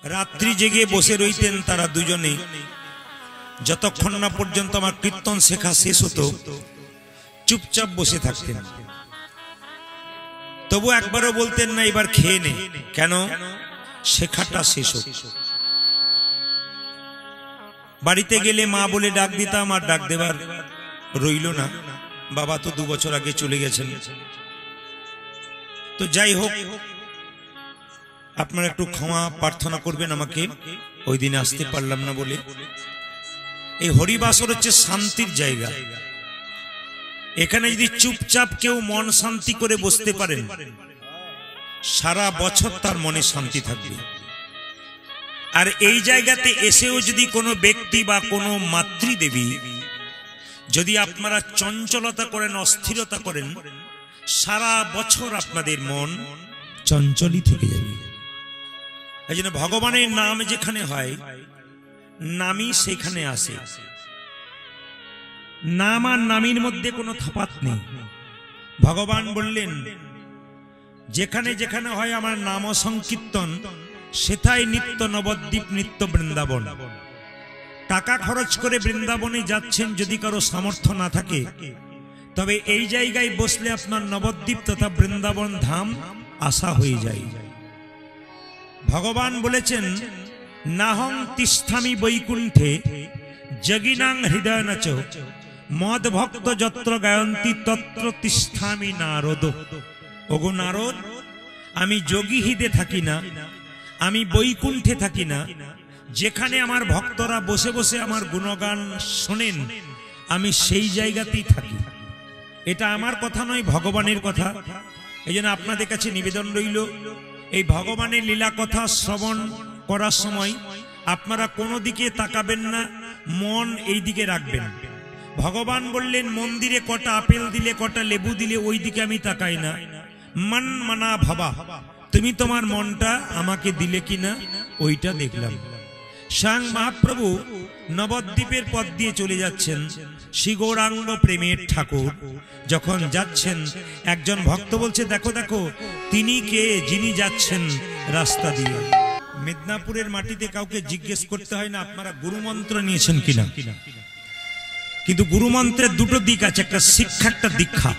রাত্রি জেগে বসে রইতেন তারা দুজনে, যতক্ষণ না পর্যন্ত আমার কীর্তন শেখা শেষ হতো চুপচাপ বসে থাকতেন। তবু একবারও বলতেন না এবার খেয়ে নে, কেন? শেখাটা শেষ হোক। বাড়িতে গেলে মা বলে ডাক দিতাম, আর ডাক দেবার রইল না। বাবা তো 2 বছর আগে চলে গেছেন। তো যাই হোক, আপনারা একটু ক্ষমা প্রার্থনা করবেন আমাকে, ওই দিন আসতে পারলাম না বলে। এই হরিবাসর হচ্ছে শান্তির জায়গা। এখানে যদি চুপচাপ কেউ মন শান্তি করে বসতে পারেন, সারা বছর তার মনে শান্তি থাকবে। আর এই জায়গাতে এসেও যদি কোনো ব্যক্তি বা কোনো মাতৃদেবী যদি আপনারা চঞ্চলতা করেন, অস্থিরতা করেন, সারা বছর আপনাদের মন চঞ্চলই থেকে যাবে। এই জন্য ভগবানের নাম যেখানে হয়, নামই সেখানে আসে। নাম আর নামের মধ্যে কোনো তফাৎ নেই। ভগবান বললেন যেখানে যেখানে হয় আমার নাম সংকীর্তন, সেথায় নিত্য নবদ্বীপ, নিত্য বৃন্দাবন। টাকা খরচ করে বৃন্দাবনে যাচ্ছেন, যদি কারো সামর্থ্য না থাকে, তবে এই জায়গায় বসলে আপনার নবদ্বীপ তথা বৃন্দাবন ধাম আশা হয়ে যায়। ভগবান বলেছেন নাহং তিষ্ঠামি বৈকুণ্ঠে জগিনাং হৃদয় নাচ মদ ভক্ত যত্র গায়ন্তি তত্র তিষ্ঠামি নারদ। ওগো নারদ, আমি যোগী হৃদে থাকি না, আমি বৈকুণ্ঠে থাকি না, যেখানে আমার ভক্তরা বসে বসে আমার গুণগান শোনেন, আমি সেই জায়গাতেই থাকি। এটা আমার কথা নয়, ভগবানের কথা। এই জন্য আপনাদের কাছে নিবেদন রইল, এই ভগবানের লীলা কথা শ্রবণ করার সময় আপনারা কোনো দিকে তাকাবেন না, মন এই দিকে রাখবেন। ভগবান বললেন মন্দিরে কটা আপেল দিলে, কটা লেবু দিলে, ওই দিকে আমি তাকাই না। মন মানা ভাবা, তুমি তোমার মনটা আমাকে দিলে কিনা ওইটা দেখলাম। স্বয়ং মহাপ্রভু নবদ্বীপের পথ দিয়ে চলে যাচ্ছেন, শ্রী গৌরাঙ্গ প্রেমের ঠাকুর যখন যাচ্ছেন, একজন ভক্ত বলছে দেখো দেখো তিনি কে, যিনি যাচ্ছেন রাস্তা দিয়ে। মেদিনীপুরের মাটিতে কাউকে জিজ্ঞেস করতে হয় না আপনারা গুরুমন্ত্র নিয়েছেন কিনা, কিন্তু গুরুমন্ত্রের দুটো দিক আছে, একটা শিক্ষা, একটা দীক্ষা।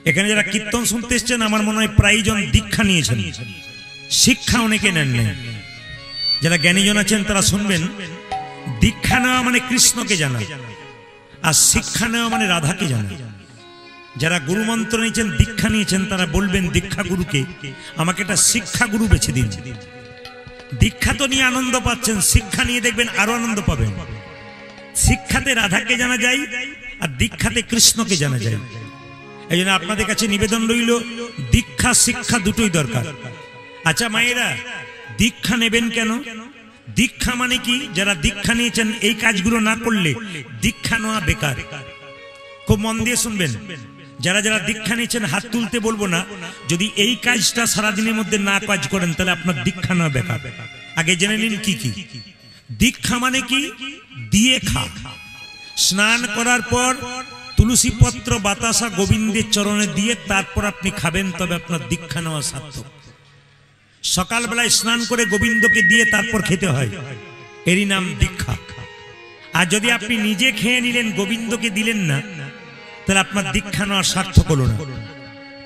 এখানে যারা কীর্তন শুনতে এসছেন আমার মনে হয় প্রায়জন দীক্ষা নিয়েছেন, শিক্ষা অনেকে নেন নাই। যারা জ্ঞানীজন আছেন তারা শুনবেন, দীক্ষা নেওয়া মানে কৃষ্ণকে জানা, আর শিক্ষা নেওয়া মানে রাধাকে জানা। যারা গুরুমন্ত্র নিয়েছেন, দীক্ষা নিয়েছেন, তারা বলবেন দীক্ষা গুরুকে আমাকে একটা শিক্ষা গুরু বেছে দিন। দীক্ষা তো নিয়ে আনন্দ পাচ্ছেন, শিক্ষা নিয়ে দেখবেন আরো আনন্দ পাবেন। শিক্ষাতে রাধাকে জানা যায়, আর দীক্ষাতে কৃষ্ণকে জানা যায়। এই জন্য আপনাদের কাছে নিবেদন রইল, দীক্ষা শিক্ষা দুটোই দরকার। আচ্ছা মায়েরা, দীক্ষা নেবেন কেন? দীক্ষা মানে কি? যারা দীক্ষা নিয়েছেন এই কাজগুলো না করলে দীক্ষা নেওয়া বেকার। খুব মন দিয়ে শুনবেন, যারা যারা দীক্ষা নিয়েছেন হাত তুলতে বলবো না। যদি এই কাজটা সারাদিনের মধ্যে না কাজ করেন তাহলে আপনার দীক্ষা নেওয়া বেকার। আগে জেনে নিন কি কি দীক্ষা মানে কি। দিয়ে খা, স্নান করার পর তুলসী পত্র বাতাসা গোবিন্দের চরণে দিয়ে তারপর আপনি খাবেন, তবে আপনার দীক্ষা নেওয়া সার্থক। সকালবেলায় স্নান করে গোবিন্দকে দিয়ে তারপর খেতে হয়, এরই নাম দীক্ষা। আর যদি আপনি নিজে খেয়ে নিলেন, গোবিন্দকে দিলেন না, তাহলে আপনার দীক্ষা নেওয়া সার্থক হলো না।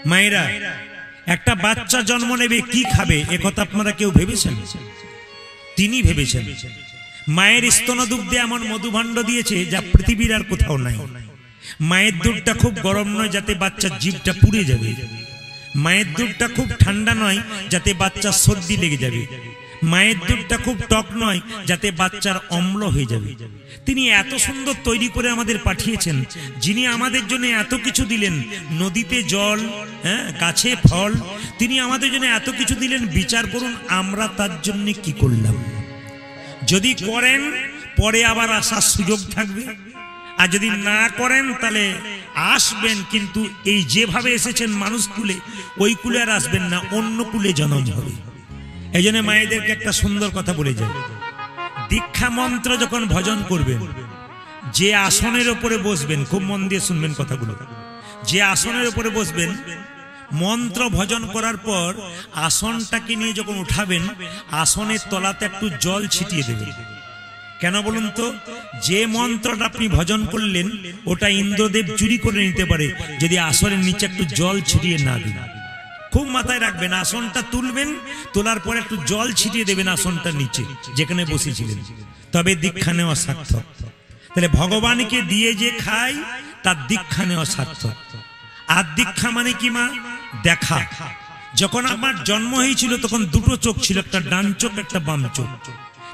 মায়েরা, একটা বাচ্চা জন্ম নেবে, কি খাবে একথা আপনারা কেউ ভেবেছেন? তিনি ভেবেছেন। মায়ের স্তন দুগ্ধে এমন মধুভাণ্ড দিয়েছে যা পৃথিবীর আর কোথাও নাই। মায়ের দুধটা খুব গরম নয় যাতে বাচ্চার জিভটা পুড়ে যাবে, মায়ের দুধটা খুব ঠান্ডা নয় যাতে বাচ্চার সর্দি লেগে যাবে, মায়ের দুধটা খুব টক নয় যাতে বাচ্চার অম্ল হয়ে যাবে। তিনি এত সুন্দর তৈরি করে আমাদের পাঠিয়েছেন, যিনি আমাদের জন্য এত কিছু দিলেন, নদীতে জল, গাছে ফল, তিনি আমাদের জন্য এত কিছু দিলেন। বিচার করুন আমরা তার জন্য কি করলাম। যদি করেন পরে আবার আসার সুযোগ থাকবে, আর যদি না করেন তাহলে আসবেন, কিন্তু এই যেভাবে এসেছেন মানুষ কুলে, ওই কুলে আর আসবেন না, অন্য কুলে জন্ম হবে। এই জন্য মায়েদেরকে একটা সুন্দর কথা বলে যায়, দীক্ষা মন্ত্র যখন ভজন করবেন, যে আসনের উপরে বসবেন, খুব মন দিয়ে শুনবেন কথাগুলো, যে আসনের উপরে বসবেন মন্ত্র ভজন করার পর আসনটাকে নিয়ে যখন উঠাবেন, আসনের তলাতে একটু জল ছিটিয়ে দেবেন। কেন বলুন তো? যে মন্ত্রটা আপনি ভজন করলেন ওটা ইন্দ্রদেব চুরি করে নিতে পারে যদি আসনের নিচে একটু জল ছিটিয়ে না দিন। খুব মাথায় রাখবেন, আসনটা তুলবেন, তোলার পর একটু জল ছিটিয়ে দেবেন আসনটার নিচে যেখানে বসেছিলেন, তবে দীক্ষা নেওয়া সার্থক। তাহলে ভগবানকে দিয়ে যে খায় তার দীক্ষা নেওয়া সার্থক। আর দীক্ষা মানে কি মা? দেখা। যখন আমার জন্ম হয়েছিল তখন দুটো চোখ ছিল, একটা ডান চোখ একটা বাম চোখ,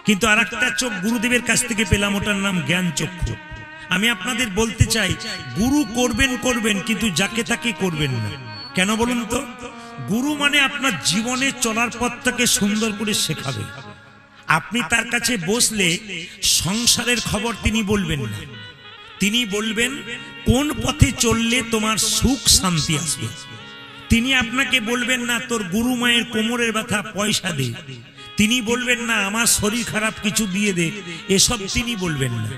কিন্তু আর একটা চোখ গুরুদেবের কাছ থেকে পেলাম, ওটার নাম জ্ঞান চক্ষু। আমি আপনাদের বলতে চাই, গুরু করবেন করবেন কিন্তু যাকে তাকে করবেন না। কেন বলুন তো? গুরু মানে আপনার জীবনে চলার পথটাকে সুন্দর করে শেখাবে। আপনি তার কাছে বসলে সংসারের খবর তিনি বলবেন না, তিনি বলবেন কোন পথে চললে তোমার সুখ শান্তি আসবে। তিনি আপনাকে বলবেন না তোর গুরু মায়ের কোমরের ব্যথা পয়সা দে, তিনি বলবেন না আমার শরীর খারাপ কিছু দিয়ে দে, এসব তিনি বলবেন না।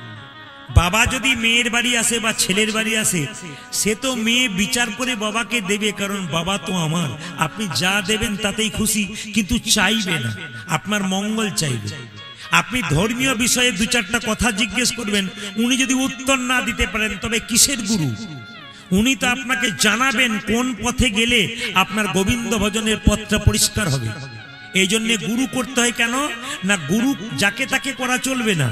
বাবা যদি মেয়ের বাড়ি আসে বা ছেলের বাড়ি আসে, সে তো মেয়ে বিচার করে বাবাকে দেবে, কারণ বাবা তো আমার, আপনি যা দেবেন তাতেই খুশি, কিন্তু চাইবে না, আপনার মঙ্গল চাইবে। আপনি ধর্মীয় বিষয়ে দু চারটা কথা জিজ্ঞেস করবেন, উনি যদি উত্তর না দিতে পারেন তবে কিসের গুরু? উনি তো আপনাকে জানাবেন কোন পথে গেলে আপনার গোবিন্দ ভজনের পথটা পরিষ্কার হবে। এই জন্য গুরু করতে হয়। কেন না? গুরু যাকে তাকে করা চলবে না।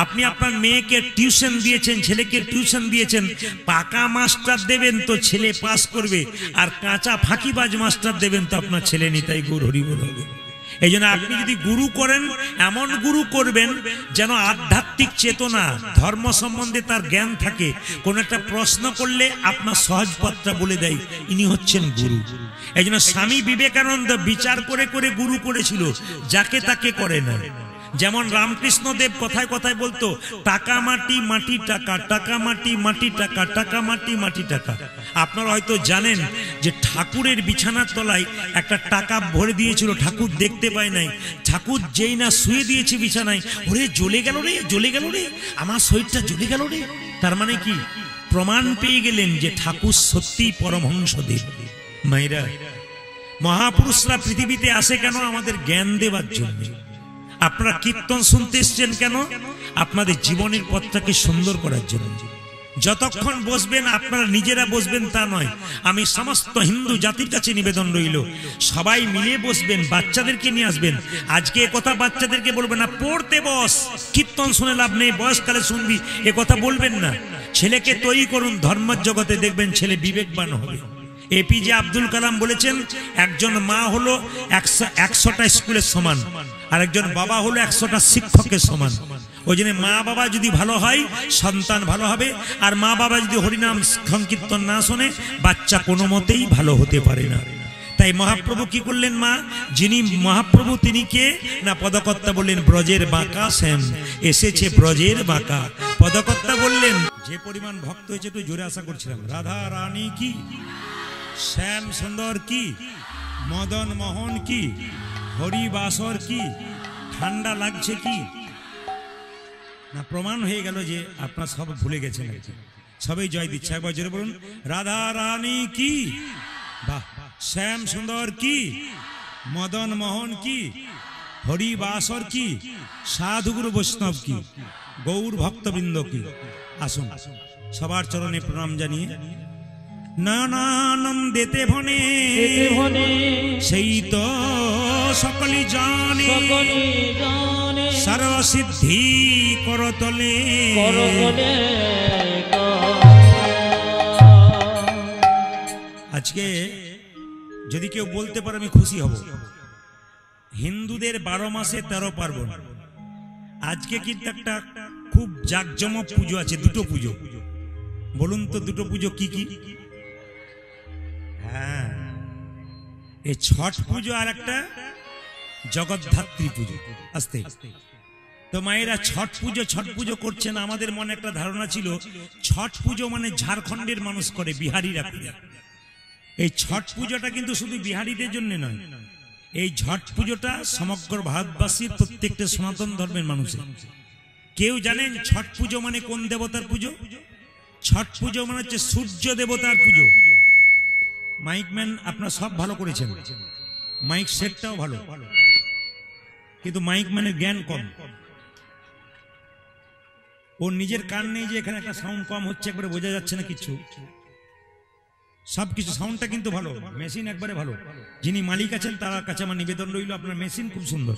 আপনি আপনার মেয়েকে টিউশন দিয়েছেন, ছেলেকে টিউশন দিয়েছেন, পাকা মাস্টার দেবেন তো ছেলে পাস করবে, আর কাঁচা ফাঁকিবাজ মাস্টার দেবেন তো আপনার ছেলে নিতাই গৌর হরি বল হবে। এই জন্য আপনি যদি গুরু করেন, এমন গুরু করবেন যেন আধ্যাত্মিক চেতনা, ধর্ম সম্বন্ধে তার জ্ঞান থাকে। কোন একটা প্রশ্ন করলে আপনার সহজ পথটা বলে দেয়, ইনি হচ্ছেন গুরু। এই জন্য স্বামী বিবেকানন্দ বিচার করে করে গুরু করেছিল, যাকে তাকে করে না। যেমন রামকৃষ্ণ দেব কথায় কথায় বলতো, টাকা মাটি মাটি টাকা, টাকা মাটি মাটি টাকা, টাকা মাটি মাটি টাকা। আপনারা হয়তো জানেন যে ঠাকুরের বিছানার তলায় একটা টাকা ভরে দিয়েছিল, ঠাকুর দেখতে পায় নাই। ঠাকুর যেই না শুয়ে দিয়েছে বিছানায়, ওরে জ্বলে গেল রে, জ্বলে গেল রে, আমার শরীরটা জ্বলে গেল রে। তার মানে কি? প্রমাণ পেয়ে গেলেন যে ঠাকুর সত্যি পরমহংসদেব। মায়েরা, মহাপুরুষরা পৃথিবীতে আসে কেন? আমাদের জ্ঞান দেবার জন্য। আপনারা কীর্তন শুনতে এসছেন কেন? আপনাদের জীবনের পথটাকে সুন্দর করার জন্য। যতক্ষণ বসবেন আপনারা নিজেরা বসবেন তা নয়, আমি সমস্ত হিন্দু জাতির কাছে নিবেদন রইল, সবাই মিলে বসবেন, বাচ্চাদেরকে নিয়ে আসবেন। আজকে কথা বাচ্চাদেরকে বলবেন না পড়তে বস, কীর্তন শুনে লাভ নেই, বয়সকালে শুনবি, এ কথা বলবেন না। ছেলেকে তৈরি করুন ধর্মের জগতে, দেখবেন ছেলে বিবেকবান হবে। এপিজে আব্দুল কালাম বলেছেন, একজন মা হলো 100টা স্কুলের সমান, আর একজন বাবা হলো 100টা শিক্ষকের সমান। ওই জন্য মা বাবা যদি ভালো হয় সন্তান ভালো হবে, আর মা বাবা যদি হরিনাম সংকীর্তন না শোনে বাচ্চা কোনো মতেই ভালো হতে পারে না। তাই মহাপ্রভু কি করলেন? মা যিনি মহাপ্রভু তিনি কে না? পদকর্তা বললেন ব্রজের বাঁকা শ্যাম এসেছে ব্রজের বাঁকা। পদকর্তা বললেন, যে পরিমাণ ভক্ত হয়েছে একটু জোরে আশা করছিলাম, রাধা রানী কি, শ্যাম সুন্দর কি, মদন মোহন কি, হরি বাসর কি, ঠান্ডা লাগছে কি না? প্রমাণ হয়ে গেল যে আপনারা সব ভুলে গেছেন, সবাই জয় দিচ্ছে। একবার জোরে বলুন, রাধা রানী কি, বাহ, শ্যাম সুন্দর কি, মদন মোহন কি, হরি বাসর কি, সাধুগুরু বৈষ্ণব কি, গৌর ভক্তবৃন্দ কি। আসুন সবার চরণে প্রণাম জানিয়ে নানানন্দেতে ভনে সেই তো সকলি জানে, সর্বসিদ্ধি করতলে। আজকে যদি কেউ বলতে পারে আমি খুশি হব। হিন্দুদের 12 মাসে 13 পার্বণ। আজকে কিন্তু একটা খুব জাঁকজমক পুজো আছে, দুটো পুজো। বলুন তো দুটো পুজো কি কি? হ্যাঁ, এই ছট পুজো আর একটা জগদ্ধাত্রী পুজো। আস্তে তো মায়েরা ছট পুজো করছেন। আমাদের মনে একটা ধারণা ছিল ছট পুজো মানে ঝাড়খণ্ডের মানুষ করে, বিহারিরা করে। এই ছট পুজোটা কিন্তু শুধু বিহারিদের জন্য নয়, এই ছট পুজোটা সমগ্র ভারতবাসীর প্রত্যেকটা সনাতন ধর্মের মানুষের। কেউ জানেন ছট পুজো মানে কোন দেবতার পুজো? ছট পুজো মানে হচ্ছে সূর্য দেবতার পুজো। মাইকম্যান আপনারা সব ভালো করেছেন, মাইক সেটটাও ভালো, কিন্তু মাইকম্যানের জ্ঞান কম। ওর নিজের কান নেই যে এখানে একটা সাউন্ড কম হচ্ছে, একবারে বোঝা যাচ্ছে না কিছু। সবকিছু সাউন্ডটা কিন্তু ভালো, মেশিন একবারে ভালো। যিনি মালিক আছেন তার কাছে আমার নিবেদন রইল, আপনার মেশিন খুব সুন্দর,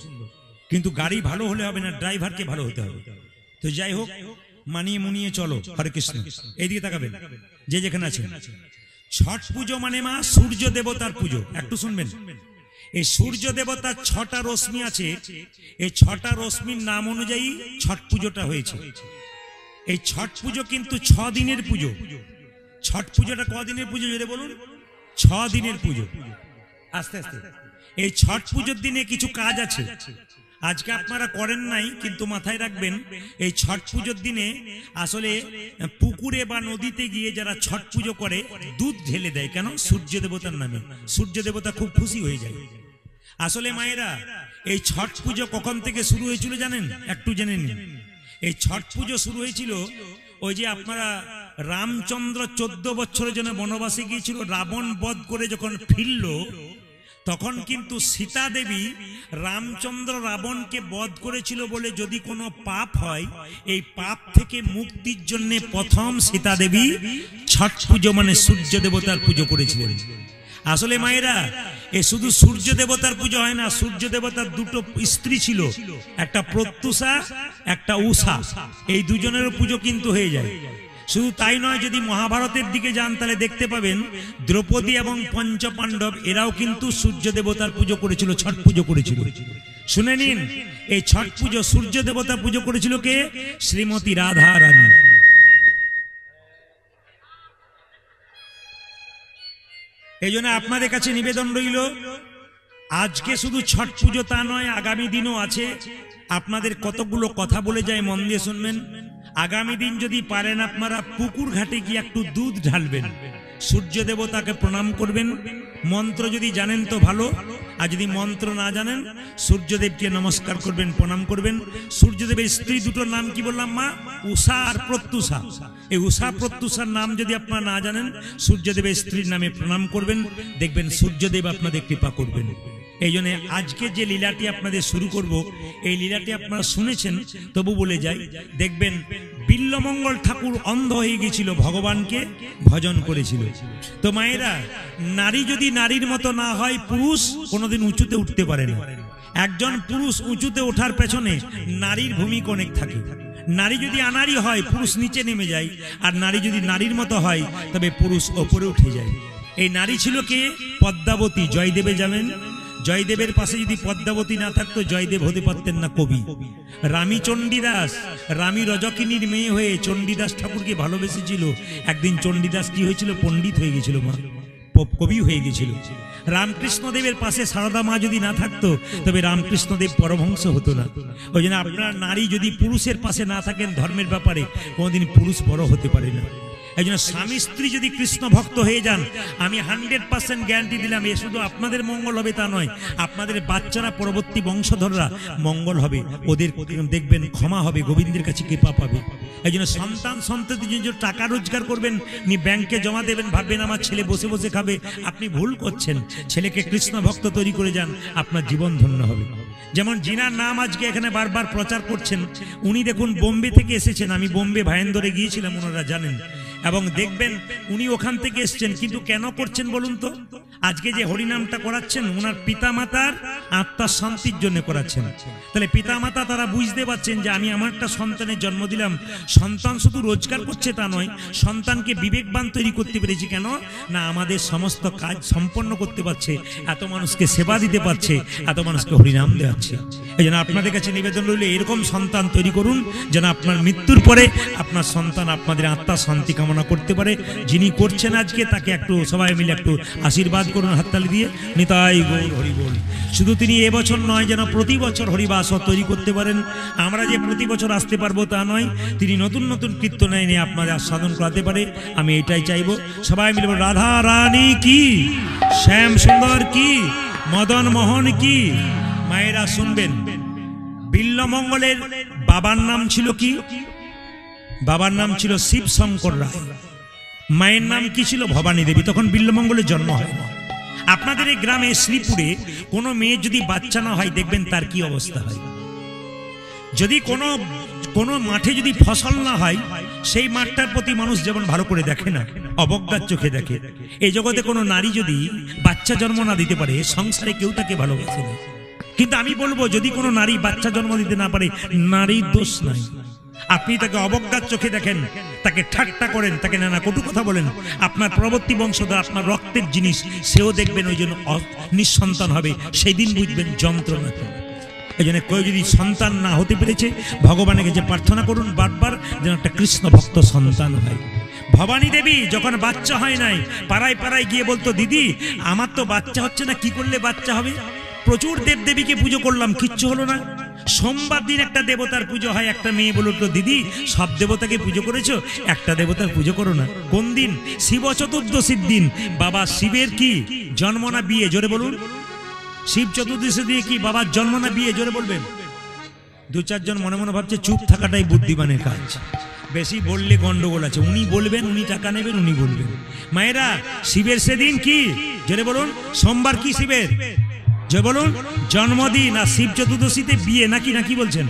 কিন্তু গাড়ি ভালো হলে হবে না, ড্রাইভারকে ভালো হতে হবে। তো যাই হোক, মানিয়ে মুনিয়ে চলো। হরে কৃষ্ণ। এইদিকে তাকাবেন যে যেখানে আছেন। ছট পুজো মানে মা সূর্য দেবতার পুজো। একটু শুনবেন, এই সূর্য দেবতার 6টা রশ্মি আছে, এই 6টা রশ্মির নাম অনুযায়ী ছট পুজোটা হয়েছে। এই ছট পুজো কিন্তু 6 দিনের পুজো। ছট পুজোটা কদিনের পুজো যদি বলুন? 6 দিনের পুজো। আস্তে আস্তে এই ছট পুজোর দিনে কিছু কাজ আছে, আজকে আপনারা করেন নাই, কিন্তু মাথায় রাখবেন এই ছট পুজোর দিনে আসলে পুকুরে বা নদীতে গিয়ে যারা ছট পুজো করে দুধ ঢেলে দেয়। কেন? সূর্য দেবতার নামে। সূর্য দেবতা খুব খুশি হয়ে যায়। আসলে মায়েরা, এই ছট পুজো কখন থেকে শুরু হয়েছিল জানেন? একটু জেনে নিন। এই ছট পুজো শুরু হয়েছিল ওই যে আপনারা রামচন্দ্র 14 বছরের জন্য বনবাসে গিয়েছিল, রাবণ বধ করে যখন ফিরল, তখন কিন্তু সীতা দেবী রামচন্দ্র রাবণকে বধ করেছিল বলে যদি কোনো পাপ হয়, এই পাপ থেকে মুক্তির জন্য প্রথম সীতা দেবী ছট পুজো মানে সূর্য দেবতার পুজো করেছিলেন। আসলে মায়েরা, এ শুধু সূর্য দেবতার পুজো হয় না, সূর্য দেবতার 2টো স্ত্রী ছিল, একটা প্রত্যুষা, একটা উষা। এই দুজনের পুজো কিন্তু হয়ে যায়। শুধু তাই নয়, যদি মহাভারতের দিকে যান তাহলে দেখতে পাবেন দ্রৌপদী এবং পঞ্চপাণ্ডব এরাও কিন্তু সূর্য দেবতার পুজো করেছিল, ছট পুজো করেছিল। শুনে নিন, এই ছট পুজো সূর্য দেবতা পুজো করেছিল কে? শ্রীমতী রাধা রানী। এই জন্য আপনাদের কাছে নিবেদন রইল, আজকে শুধু ছট পুজো তা নয়, আগামী দিনও আছে। আপনাদের কতগুলো কথা বলে যায়, মন দিয়ে শুনবেন। আগামী দিন যদি পারেন আপনারা পুকুর ঘাটে গিয়ে একটু দুধ ঢালবেন, সূর্য দেবতাকে প্রণাম করবেন। মন্ত্র যদি জানেন তো ভালো, আর যদি মন্ত্র না জানেন সূর্যদেবকে নমস্কার করবেন, প্রণাম করবেন। সূর্যদেবের স্ত্রী 2টোর নাম কি বললাম মা? উষা আর প্রত্যুষা। এই উষা প্রত্যুষার নাম যদি আপনারা না জানেন, সূর্যদেবের স্ত্রীর নামে প্রণাম করবেন, দেখবেন সূর্যদেব আপনাদের কৃপা করবেন। এই জন্য আজকে যে লীলাটি আপনাদের শুরু করব, এই লীলাটি আপনারা শুনেছেন, তবু বলে যাই, দেখবেন বিল্লমঙ্গল ঠাকুর অন্ধ হয়ে গেছিল, ভগবানকে ভজন করেছিল। তো মায়েরা, নারী যদি নারীর মতো না হয়, পুরুষ কোনোদিন উঁচুতে উঠতে পারে না। একজন পুরুষ উঁচুতে ওঠার পেছনে নারীর ভূমিকা অনেক থাকে। নারী যদি আনারী হয়, পুরুষ নিচে নেমে যায়, আর নারী যদি নারীর মতো হয়, তবে পুরুষ ওপরে উঠে যায়। এই নারী ছিল কে? পদ্মাবতী। জয়দেবে যাবেন, জয়দেবের পাশে যদি পদ্মাবতী না থাকতো, জয়দেব হতে পারতেন না কবি। রানী চণ্ডীদাস, রানী রজকিনীর মেয়ে হয়ে চণ্ডীদাস ঠাকুরকে ভালোবেসেছিল। একদিন চণ্ডীদাস কি হয়েছিল? পণ্ডিত হয়ে গেছিল, মা কবি হয়ে গেছিল। রামকৃষ্ণদেবের পাশে সারদা মা যদি না থাকতো, তবে রামকৃষ্ণদেব পরমহংস হতো না। ওই জন্য আপনার নারী যদি পুরুষের পাশে না থাকেন ধর্মের ব্যাপারে, কোনোদিন পুরুষ বড় হতে পারে না। এই জন্য স্বামী স্ত্রী যদি কৃষ্ণ ভক্ত হয়ে যান, আমি 100% গ্যারান্টি দিলাম, এ শুধু আপনাদের মঙ্গল হবে তা নয়, আপনাদের বাচ্চারা, পরবর্তী বংশধররা মঙ্গল হবে, ওদের দেখবেন ক্ষমা হবে, গোবিন্দের কাছে কৃপা পাবে। এই জন্য সন্তান সন্ততি যে টাকা রোজগার করবেন, নি ব্যাংকে জমা দেবেন, ভাববেন আমার ছেলে বসে বসে খাবে, আপনি ভুল করছেন। ছেলেকে কৃষ্ণ ভক্ত তৈরি করে যান, আপনার জীবন ধন্য হবে। যেমন জিনার নাম আজকে এখানে বারবার প্রচার করছেন, উনি দেখুন বোম্বে থেকে এসেছেন। আমি বোম্বে ভাইন্দরে গিয়েছিলাম, ওনারা জানেন, এবং দেখবেন উনি ওখান থেকে এসছেন। কিন্তু কেন করছেন বলুন তো? আজকে যে হরিনামটা করাচ্ছেন, ওনার পিতা মাতার আত্মার শান্তির জন্য করাচ্ছেন। তাহলে পিতা মাতা তারা বুঝতে পারছেন যে আমি আমার একটা সন্তানের জন্ম দিলাম, সন্তান শুধু রোজগার করছে তা নয়, সন্তানকে বিবেকবান তৈরি করতে পেরেছি। কেন না? আমাদের সমস্ত কাজ সম্পন্ন করতে পারছে, এত মানুষকে সেবা দিতে পারছে, এত মানুষকে হরিনাম দেওয়াচ্ছে। এই জন্য আপনাদের কাছে নিবেদন রইল, এরকম সন্তান তৈরি করুন যেন আপনার মৃত্যুর পরে আপনার সন্তান আপনাদের আত্মার শান্তি কামনা করতে পারে। যিনি করছেন আজকে, তাকে একটু সবাই মিলে একটু আশীর্বাদ করুন হাততালি দিয়ে। নিতাই গৌর হরি বল। শুধু তিনি এবছর নয়, যেন প্রতি বছর হরিবাস তৈরি করতে পারেন। আমরা যে প্রতি বছর আসতে পারবো তা নয়, তিনি নতুন নতুন কীর্তন এনে আপনাদের আস্বাদন করাতে পারে, আমি এটাই চাইবো। সবাই মিলে রাধা রানী কি, শ্যাম সুন্দর কি, মদন মোহন কি। মায়েরা শুনবেন, বিল্লমঙ্গলের বাবার নাম ছিল কি? বাবার নাম ছিল শিব শঙ্কর রায়। মায়ের নাম কি ছিল? ভবানী দেবী। তখন বিল্বমঙ্গলের জন্ম হয় না। আপনাদের এই গ্রামে শ্রীপুরে কোনো মেয়ে যদি বাচ্চা না হয়, দেখবেন তার কি অবস্থা হয়। যদি কোনো মাঠে যদি ফসল না হয়, সেই মাঠটার প্রতি মানুষ যেমন ভালো করে দেখে না, অবজ্ঞার চোখে দেখে। এই জগতে কোনো নারী যদি বাচ্চা জন্ম না দিতে পারে, সংসারে কেউ তাকে ভালোবাসে না। কিন্তু আমি বলবো, যদি কোনো নারী বাচ্চা জন্ম দিতে না পারে, নারীর দোষ নাই। আপনি তাকে অবজ্ঞার চোখে দেখেন, তাকে ঠাট্টা করেন, তাকে নানা কটু কথা বলেন, আপনার পরবর্তী বংশধর, আপনার রক্তের জিনিস, সেও দেখবেন ওই জন্য নিঃসন্তান হবে। সেই দিন বুঝবেন যন্ত্রণা। এই জন্য কেউ যদি সন্তান না হতে পেরেছে, ভগবানের কাছে প্রার্থনা করুন বারবার, যেন একটা কৃষ্ণ ভক্ত সন্তান হয়। ভবানী দেবী যখন বাচ্চা হয় নাই, পাড়ায় পাড়ায় গিয়ে বলতো, দিদি আমার তো বাচ্চা হচ্ছে না, কি করলে বাচ্চা হবে? প্রচুর দেবদেবীকে পুজো করলাম, কিচ্ছু হলো না। সোমবার দিন একটা দেবতার পুজো হয়। একটা মেয়ে বলল, দিদি সব দেবতাকে পুজো করেছো, একটা দেবতার পুজো করো না। কোন দিন? শিব চতুর্দশীর দিন। বাবা শিবের কি জন্ম না বিয়ে? জোরে বলুন। শিব চতুর্দশী দিয়ে কি বাবার জন্ম না বিয়ে? জোরে বলবেন। দু চারজন মনে মনে ভাবছে চুপ থাকাটাই বুদ্ধিমানের কাজ, বেশি বললে গন্ডগোল আছে। উনি বলবেন, উনি টাকা নেবেন, উনি বলবেন। মায়েরা, শিবের সেদিন কি? জোরে বলুন। সোমবার কি শিবের? জয় বলুন। জন্মদিন। আর শিব চতুর্দশীতে বিয়ে নাকি? নাকি বলছেন?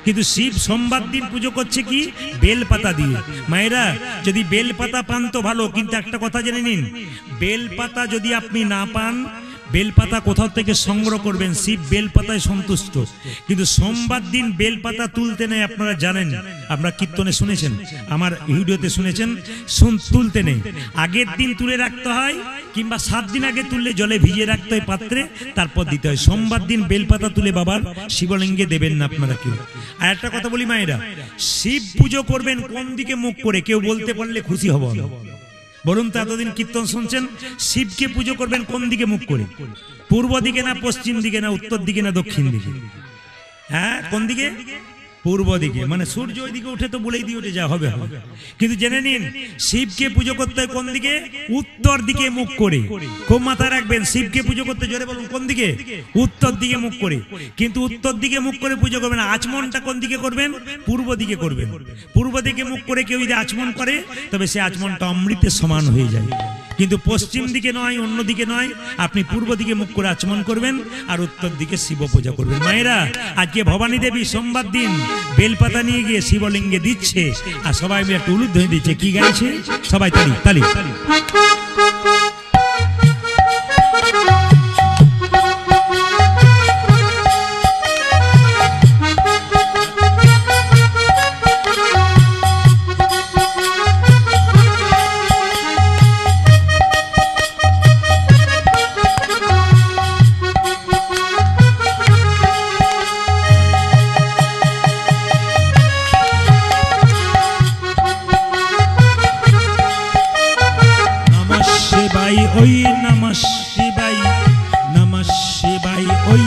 কিন্তু শিব সোমবার দিন পুজো করছে কি? বেলপাতা দিয়ে। মায়েরা, যদি বেলপাতা পান তো ভালো, কিন্তু একটা কথা জেনে নিন, বেলপাতা যদি আপনি না পান, বেলপাতা কোথাও থেকে সংগ্রহ করবেন। শিব বেলপাতায় সন্তুষ্ট, কিন্তু সোমবার দিন বেলপাতা তুলতে নেই। আপনারা জানেন, আপনারা কীর্তনে শুনেছেন, আমার ভিডিওতে শুনেছেন, তুলতে নেই। আগের দিন তুলে রাখতে হয়, কিংবা 7 দিন আগে তুললে জলে ভিজিয়ে রাখতে হয় পাত্রে, তারপর দিতে হয়। সোমবার দিন বেলপাতা তুলে বাবার শিবলিঙ্গে দেবেন না আপনারা কেউ। আর একটা কথা বলি মায়েরা, শিব পুজো করবেন কোন দিকে মুখ করে? কেউ বলতে পারলে খুশি হব। বলুন তো, এতদিন কীর্তন শুনছেন, শিবকে পুজো করবেন কোন দিকে মুখ করে? পূর্ব দিকে না পশ্চিম দিকে না উত্তর দিকে না দক্ষিণ দিকে? হ্যাঁ, কোন দিকে? পূর্ব দিকে। মানে সূর্য ওই দিকে উঠে তো বলেই দিয়ে উঠে যা হবে হবে। কিন্তু জেনে নিন, শিবকে পুজো করতে হয় কোন দিকে? উত্তর দিকে মুখ করে। খুব মাথায় রাখবেন, শিবকে পুজো করতে, জোরে বলুন, কোন দিকে? উত্তর দিকে মুখ করে। কিন্তু উত্তর দিকে মুখ করে পুজো করবেন, আচমনটা কোন দিকে করবেন? পূর্ব দিকে করবেন। পূর্ব দিকে মুখ করে কেউ যদি আচমন করে, তবে সে আচমনটা অমৃতের সমান হয়ে যায়। কিন্তু পশ্চিম দিকে নয়, অন্য দিকে নয়, আপনি পূর্ব দিকে মুখ করে আচমন করবেন, আর উত্তর দিকে শিব পূজা করবেন। মায়েরা, আজকে ভবানী দেবী সোমবার দিন বেলপাতা নিয়ে গিয়ে শিবলিঙ্গে দিচ্ছে, আর সবাই মিলে একটা উলুধ্বনি দিচ্ছে। কি গাইছে? সবাই তালি তালি। ওই নমঃ শিবাই, নমঃ শিবাই, ওই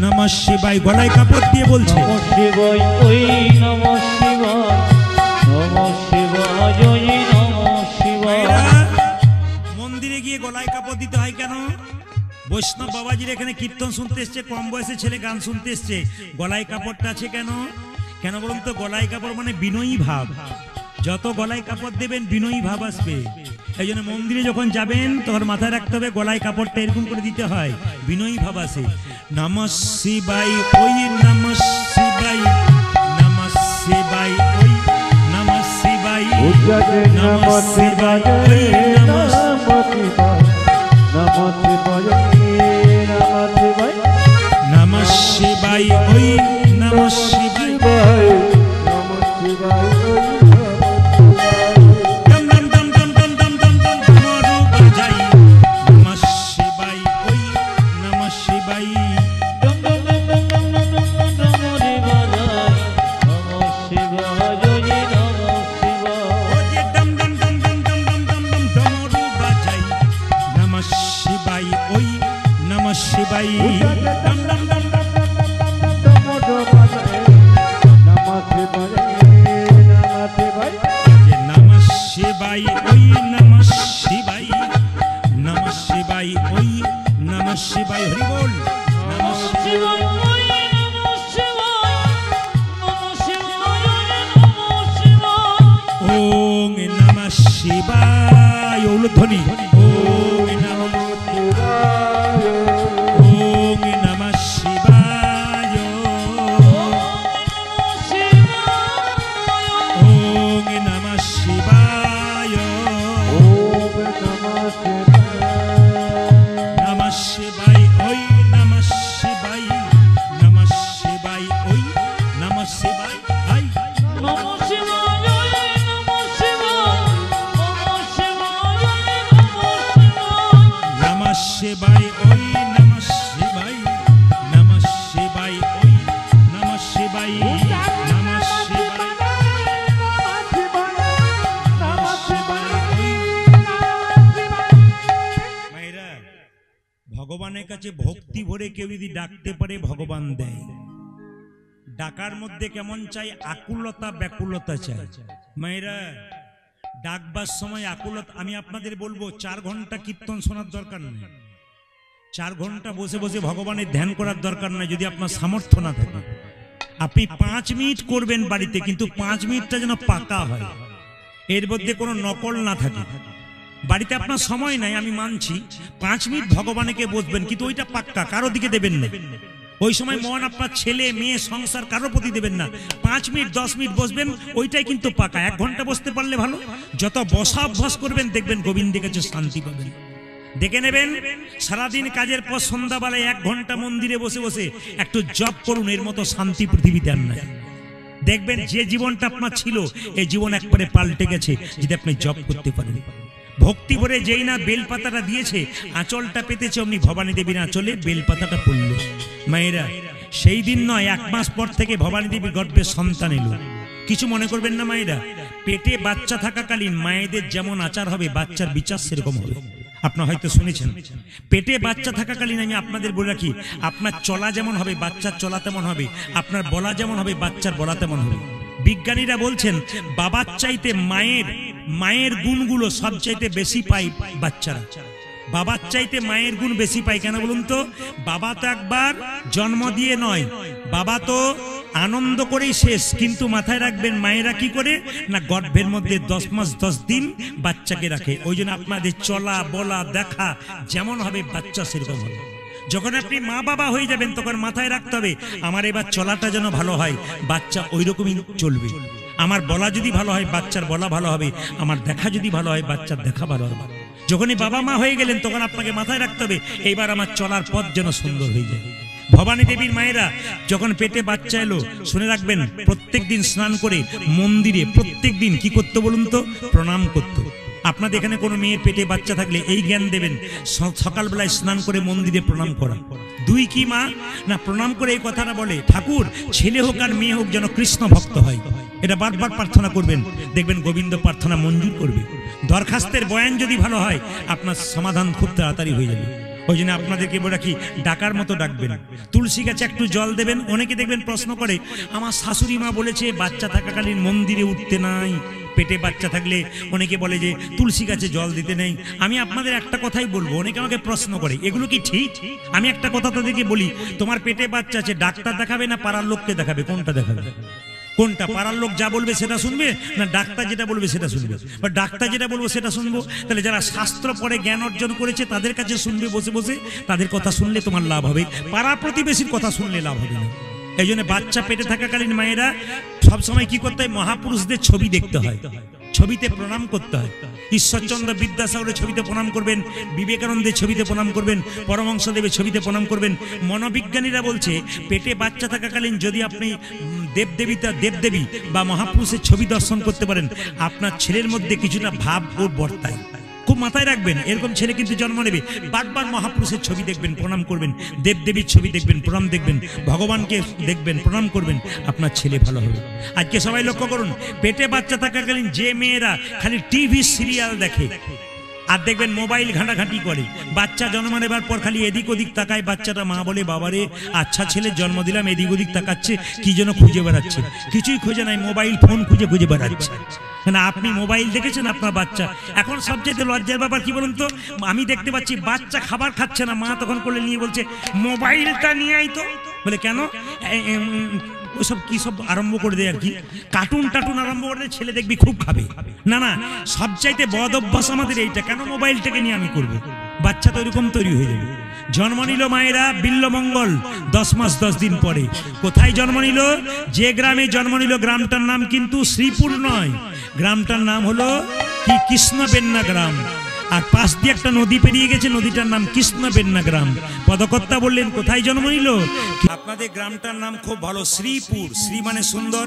নমঃ শিবাই। গলায় কাপড় দিয়ে বলছে, নমঃ শিবাই, ওই নমঃ শিবাই, নমঃ শিবাই, ওই নমঃ শিবাই। মন্দিরে গিয়ে গলায় কাপড় দিতে হয় কেন? বৈষ্ণব বাবাজির এখানে কীর্তন শুনতে এসছে, কম বয়সে ছেলে গান শুনতে এসছে, গলায় কাপড়টা আছে কেন? কেন বলুন তো? গলায় কাপড় মানে বিনয়ী ভাব। যত গলায় কাপড় দেবেন বিনয়ী ভাব আসবে। এই জন্য মন্দিরে যখন যাবেন তখন মাথায় রাখতে হবে, গলায় কাপড়টা এরকম করে দিতে হয়, বিনয়ী ভাব আসে। নমঃ শিবাই, ওই নমঃ শিবাই, নমঃ শিবাই, ওই নমঃ শিবাই, নমঃ শিবাই, ওই নমঃ শিবাই, নমঃ শিবাই, নমঃ শিবাই, ওই নমঃ শিবাই, নমঃ শিবাই। শিবাই, উলুধ্বনি। ওম নমঃ শিবায়, ওম নমঃ শিবায়, ওম নমঃ শিবায়, নমঃ শিবায়, ওই নমঃ শিবায়, নমঃ শিবায়, ওই নমঃ শিবায়, আই নমঃ শিবায়, ওই নমঃ শিবায়, নমঃ শিবায়, ওই নমঃ শিবায়, নমঃ শিবায়, নমঃ শিবায়, ওই। মায়েরা, ভগবানের কাছে ভক্তি ভরে কেউ যদি ডাকতে পারে ভগবান দেয়। ডাকার মধ্যে কেমন চাই? আকুলতা ব্যাকুলতা চাই। মায়েরা, ডাকবার সময় আকুলতা, আমি আপনাদের বলবো 4 ঘন্টা কীর্তন শোনার দরকার নেই, 4 ঘন্টা বসে বসে ভগবানের ধ্যান করার দরকার নাই। যদি আপনার সামর্থ্য না থাকে, আপনি 5 মিনিট করবেন বাড়িতে, কিন্তু 5 মিনিটটা যেন পাকা হয়, এর মধ্যে কোনো নকল না থাকে। বাড়িতে আপনার সময় নাই, আমি মানছি, 5 মিনিট ভগবানকে বসবেন, কিন্তু ওইটা পাক্কা, কারো দিকে দেবেন না। ওই সময় মন আপনার ছেলে মেয়ে সংসার কারো প্রতি দেবেন না। 5 মিনিট 10 মিনিট বসবেন, ওইটাই কিন্তু পাকা। 1 ঘন্টা বসতে পারলে ভালো। যত বসা অভ্যাস করবেন দেখবেন গোবিন্দের কাছে শান্তি পাবেন। দেখে নেবেন, সারাদিন কাজের পর সন্ধ্যাবেলায় 1 ঘন্টা মন্দিরে বসে বসে একটু জপ করুন, এর মতো শান্তি পৃথিবীতে আর নাই। দেখবেন যে জীবনটা আপনার ছিল, এই জীবন একবারে পাল্টে গেছে যদি আপনি জপ করতে পারেন। ভক্তি ভরে যেই না বেলপাতাটা দিয়েছে, আঁচলটা পেতেছে, অমনি ভবানী দেবীর আঁচলে বেলপাতাটা পড়ল। মায়েরা, সেই দিন নয়, 1 মাস পর থেকে ভবানী দেবীর গর্ভে সন্তান এলো। কিছু মনে করবেন না মায়েরা, পেটে বাচ্চা থাকাকালীন মায়েদের যেমন আচার হবে, বাচ্চার বিচার সেরকম হবে। আপনারা হয়তো শুনেছেন, পেটে বাচ্চা থাকাকালীন, আমি আপনাদের বলে রাখি, আপনার চলা যেমন হবে বাচ্চার চলা তেমন হবে, আপনার বলা যেমন হবে বাচ্চার বলা তেমন হবে। বিজ্ঞানীরা বলছেন, বাবার চাইতে মায়ের গুণগুলো সবচাইতে বেশি পায় বাচ্চারা। বাবার চাইতে মায়ের গুণ বেশি পায়। কেন বলুন তো? বাবা তো একবার জন্ম দিয়ে নয়, বাবা তো আনন্দ করেই শেষ। কিন্তু মাথায় রাখবেন, মায়েরা কি করে না, গর্ভের মধ্যে 10 মাস 10 দিন বাচ্চাকে রাখে। ওই জন্য আপনাদের চলা বলা দেখা যেমন হবে, বাচ্চা সেরকম হবে। যখন আপনি মা বাবা হয়ে যাবেন, তখন মাথায় রাখতে হবে, আমার এবার চলাটা যেন ভালো হয়, বাচ্চা ওই রকমই চলবে। আমার বলা যদি ভালো হয়, বাচ্চার বলা ভালো হবে। আমার দেখা যদি ভালো হয়, বাচ্চার দেখা ভালো হবে। যখনই বাবা মা হয়ে গেলেন, তখন আপনাকে মাথায় রাখতে হবে, এইবার আমার চলার পথ যেন সুন্দর হয়ে যায়। ভবানী দেবীর মায়েরা যখন পেটে বাচ্চা এলো, শুনে রাখবেন, প্রত্যেক দিন স্নান করে মন্দিরে প্রত্যেক দিন কি করতে বলুন তো? প্রণাম করত। আপনাদের এখানে কোনো মেয়ের পেটে বাচ্চা থাকলে এই জ্ঞান দেবেন, সকালবেলায় স্নান করে মন্দিরে প্রণাম করা। 2 কি মা না, প্রণাম করে এই কথাটা বলে, ঠাকুর ছেলে হোক আর মেয়ে হোক যেন কৃষ্ণ ভক্ত হয়। এটা বারবার প্রার্থনা করবেন, দেখবেন গোবিন্দ প্রার্থনা মঞ্জুর করবে। দরখাস্তের বয়ান যদি ভালো হয়, আপনার সমাধান খুব তাড়াতাড়ি হয়ে যাবে। ওই জন্য আপনাদেরকে বলে রাখি, ডাকার মতো ডাকবেন। তুলসী গাছে একটু জল দেবেন। অনেকে দেখবেন প্রশ্ন করে, আমার শাশুড়ি মা বলেছে বাচ্চা থাকাকালীন মন্দিরে উঠতে নাই। পেটে বাচ্চা থাকলে অনেকে বলে যে তুলসী গাছে জল দিতে নেই। আমি আপনাদের একটা কথাই বলবো, অনেকে আমাকে প্রশ্ন করে, এগুলো কি ঠিক? আমি একটা কথা তাদেরকে বলি, তোমার পেটে বাচ্চা আছে, ডাক্তার দেখাবে না পাড়ার লোককে দেখাবে? কোনটা দেখাবে? কোনটা? পাড়ার লোক যা বলবে সেটা শুনবে, না ডাক্তার যেটা বলবে সেটা শুনবে? বা ডাক্তার যেটা বলবো সেটা শুনবো? তাহলে যারা শাস্ত্র পড়ে জ্ঞান অর্জন করেছে তাদের কাছে শুনবে বসে বসে, তাদের কথা শুনলে তোমার লাভ হবে, পাড়া প্রতিবেশীর কথা শুনলে লাভ হবে না। এই জন্য বাচ্চা পেটে থাকাকালীন মায়েরা সবসময় কি করতে হয়? মহাপুরুষদের ছবি দেখতে হয়, ছবিতে প্রণাম করতে হয়। ঈশ্বরচন্দ্র বিদ্যাসাগরের ছবিতে প্রণাম করবেন, বিবেকানন্দের ছবিতে প্রণাম করবেন, পরমহংসদেবের ছবিতে প্রণাম করবেন। মনোবিজ্ঞানীরা বলছে, পেটে বাচ্চা থাকাকালীন যদি আপনি দেবদেবী বা মহাপুরুষের ছবি দর্শন করতে পারেন, আপনার ছেলের মধ্যে কিছুটা ভাব ও বর্তায়। খুব মাথায় রাখবেন, এরকম ছেলে কিন্তু জন্ম নেবে। বারবার মহাপুরুষের ছবি দেখবেন, প্রণাম করবেন, দেবদেবীর ছবি দেখবেন, প্রণাম দেখবেন, ভগবানকে দেখবেন, প্রণাম করবেন, আপনার ছেলে ভালো হবে। আজকে সবাই লক্ষ্য করুন, পেটে বাচ্চা থাকাকালীন যে মেয়েরা খালি টিভি সিরিয়াল দেখে আর দেখবেন মোবাইল ঘাঁটাঘাঁটি করে, বাচ্চা জন্ম নেবার পর খালি এদিক ওদিক তাকায়, বাচ্চাটা মা বলে, বাবারে আচ্ছা ছেলে জন্ম দিলাম, এদিক ওদিক তাকাচ্ছে, কি যেন খুঁজে বেড়াচ্ছে, কিছুই খুঁজে নাই, মোবাইল ফোন খুঁজে খুঁজে বেড়াচ্ছে। না, আপনি মোবাইল দেখেছেন আপনার বাচ্চা? এখন সবচেয়ে লজ্জার ব্যাপার কি বলুন তো, আমি দেখতে পাচ্ছি বাচ্চা খাবার খাচ্ছে না, মা তখন করলে নিয়ে বলছে মোবাইলটা নিয়ে আই তো। বলে কেন? ওইসব কি সব আরম্ভ করে দেয় আর কি, কার্টুন টাটুন আরম্ভ করে দেয়, ছেলে দেখবি খুব খাবে। না না, সবচাইতে বদ অভ্যাস আমাদের এইটা, কেন মোবাইলটাকে নিয়ে আমি করবো? বাচ্চা তো এরকম তৈরি হয়ে যাবে। জন্ম নিল মায়েরা বিল্লমঙ্গল 10 মাস 10 দিন পরে। কোথায় জন্ম নিল? যে গ্রামে জন্ম নিল গ্রামটার নাম কিন্তু শ্রীপুর নয়, গ্রামটার নাম হলো কি কৃষ্ণবেন্না গ্রাম। আর পাশ দিয়ে একটা নদী পেরিয়ে গেছে, নদীটার নাম কৃষ্ণবেন্না গ্রাম। পদকর্তা বললেন কোথায় জন্ম নিল? আপনাদের গ্রামটার নাম খুব ভালো, শ্রীপুর। শ্রী মানে সুন্দর,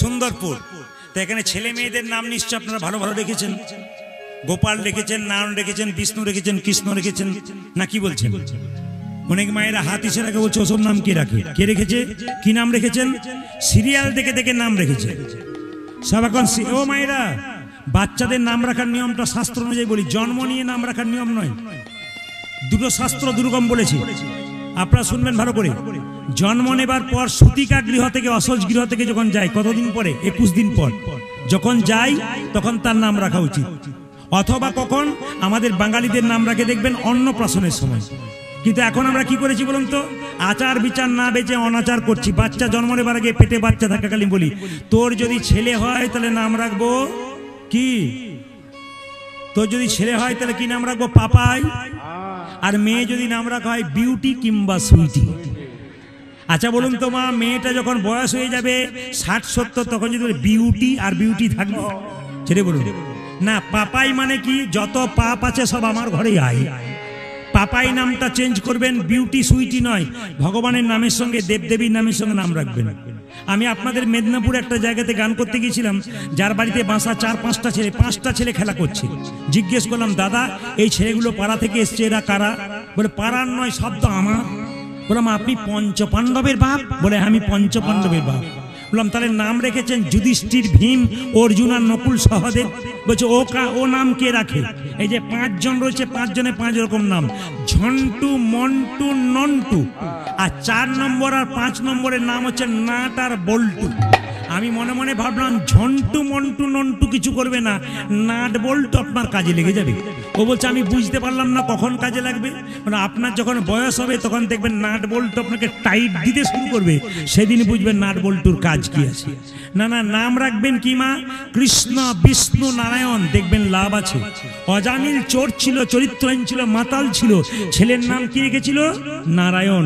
সুন্দরপুর। তো এখানে ছেলে মেয়েদের নাম নিশ্চয় আপনারা ভালো ভালো রেখেছেন। গোপাল রেখেছেন, নারায়ণ রেখেছেন, বিষ্ণু রেখেছেন, কৃষ্ণ রেখেছেন, না কি বলছেন? অনেক মায়েরা হাত ইসে রাখে, বলছে ওসব নাম কে রাখে? কে রেখেছে? কি নাম রেখেছেন? সিরিয়াল দেখে দেখে নাম রেখেছে সব। এখন ও মায়েরা, বাচ্চাদের নাম রাখার নিয়মটা শাস্ত্র অনুযায়ী বলি, জন্ম নিয়ে নাম রাখার নিয়ম নয়। দুটো শাস্ত্র দুরকম বলেছি, আপনারা শুনবেন ভালো করে। জন্ম নেবার পর সূতিকা গৃহ থেকে অসজ গৃহ থেকে যখন যায়, কতদিন পরে? 21 দিন পর যখন যায়, তখন তার নাম রাখা উচিত। অথবা কখন? আমাদের বাঙালিদের নাম রাখে দেখবেন অন্নপ্রাশনের সময়। কিন্তু এখন আমরা কি করেছি বলুন তো? আচার বিচার না বেঁচে অনাচার করছি। বাচ্চা জন্ম নেবার আগে পেটে বাচ্চা থাকাকালীন বলি, তোর যদি ছেলে হয় তাহলে নাম রাখবো কি? তোর যদি ছেলে হয় তাহলে কি নাম রাখবো? পাপাই। আর মেয়ে যদি নাম রাখা হয় বিউটি কিংবা সুইটি। আচ্ছা বলুন তো মা, মেয়েটা যখন বয়স হয়ে যাবে 60-70, তখন যদি বিউটি আর বিউটি থাকবে? ছেড়ে বলুন না। পাপাই মানে কি? যত পাপ আছে সব আমার ঘরে আয়। পাপাই নামটা চেঞ্জ করবেন, বিউটি সুইটি নয়। ভগবানের নামের সঙ্গে দেবদেবীর নামের সঙ্গে নাম রাখবেন। আমি আপনাদের মেদিনীপুর একটা জায়গাতে গান করতে গিয়েছিলাম, যার বাড়িতে বাসা 4-5টা ছেলে, 5টা ছেলে খেলা করছে। জিজ্ঞেস করলাম, দাদা এই ছেলেগুলো পাড়া থেকে এসছে, এরা কারা? বলে পাড়ার নয়, সব তো আমার। বললাম আপনি পঞ্চপাণ্ডবের বাপ? বলে আমি পঞ্চপাণ্ডবের বাপ। বললাম তাহলে নাম রেখেছেন যুধিষ্ঠির, ভীম, অর্জুন আর নকুল, সহদেব। বলছে ও নাম কে রাখে? এই যে 5 জন রয়েছে, 5 জনে 5 রকম নাম, ঝন্টু, মন্টু, নন্টু। আর 4 নম্বর আর 5 নম্বরের নাম হচ্ছে নাট আর বল্টু। আমি মনে মনে ভাবলাম ঝন্টু মন্টু নন্টু কিছু করবে না, নাট বল্টু আপনার কাজে লেগে যাবে। ও বলছে আমি বুঝতে পারলাম না কখন কাজে লাগবে। মানে আপনার যখন বয়স হবে তখন দেখবেন নাট বল্টু আপনাকে টাইট দিতে শুরু করবে, সেদিন বুঝবেন নাট বল্টুর কাজ কি আছে। না না, নাম রাখবেন কি মা? কৃষ্ণ, বিষ্ণু, নারায়ণ, দেখবেন লাভ আছে। অজামিল চোর ছিল, চরিত্রহীন ছিল, মাতাল ছিল, ছেলের নাম কি রেখেছিল? নারায়ণ।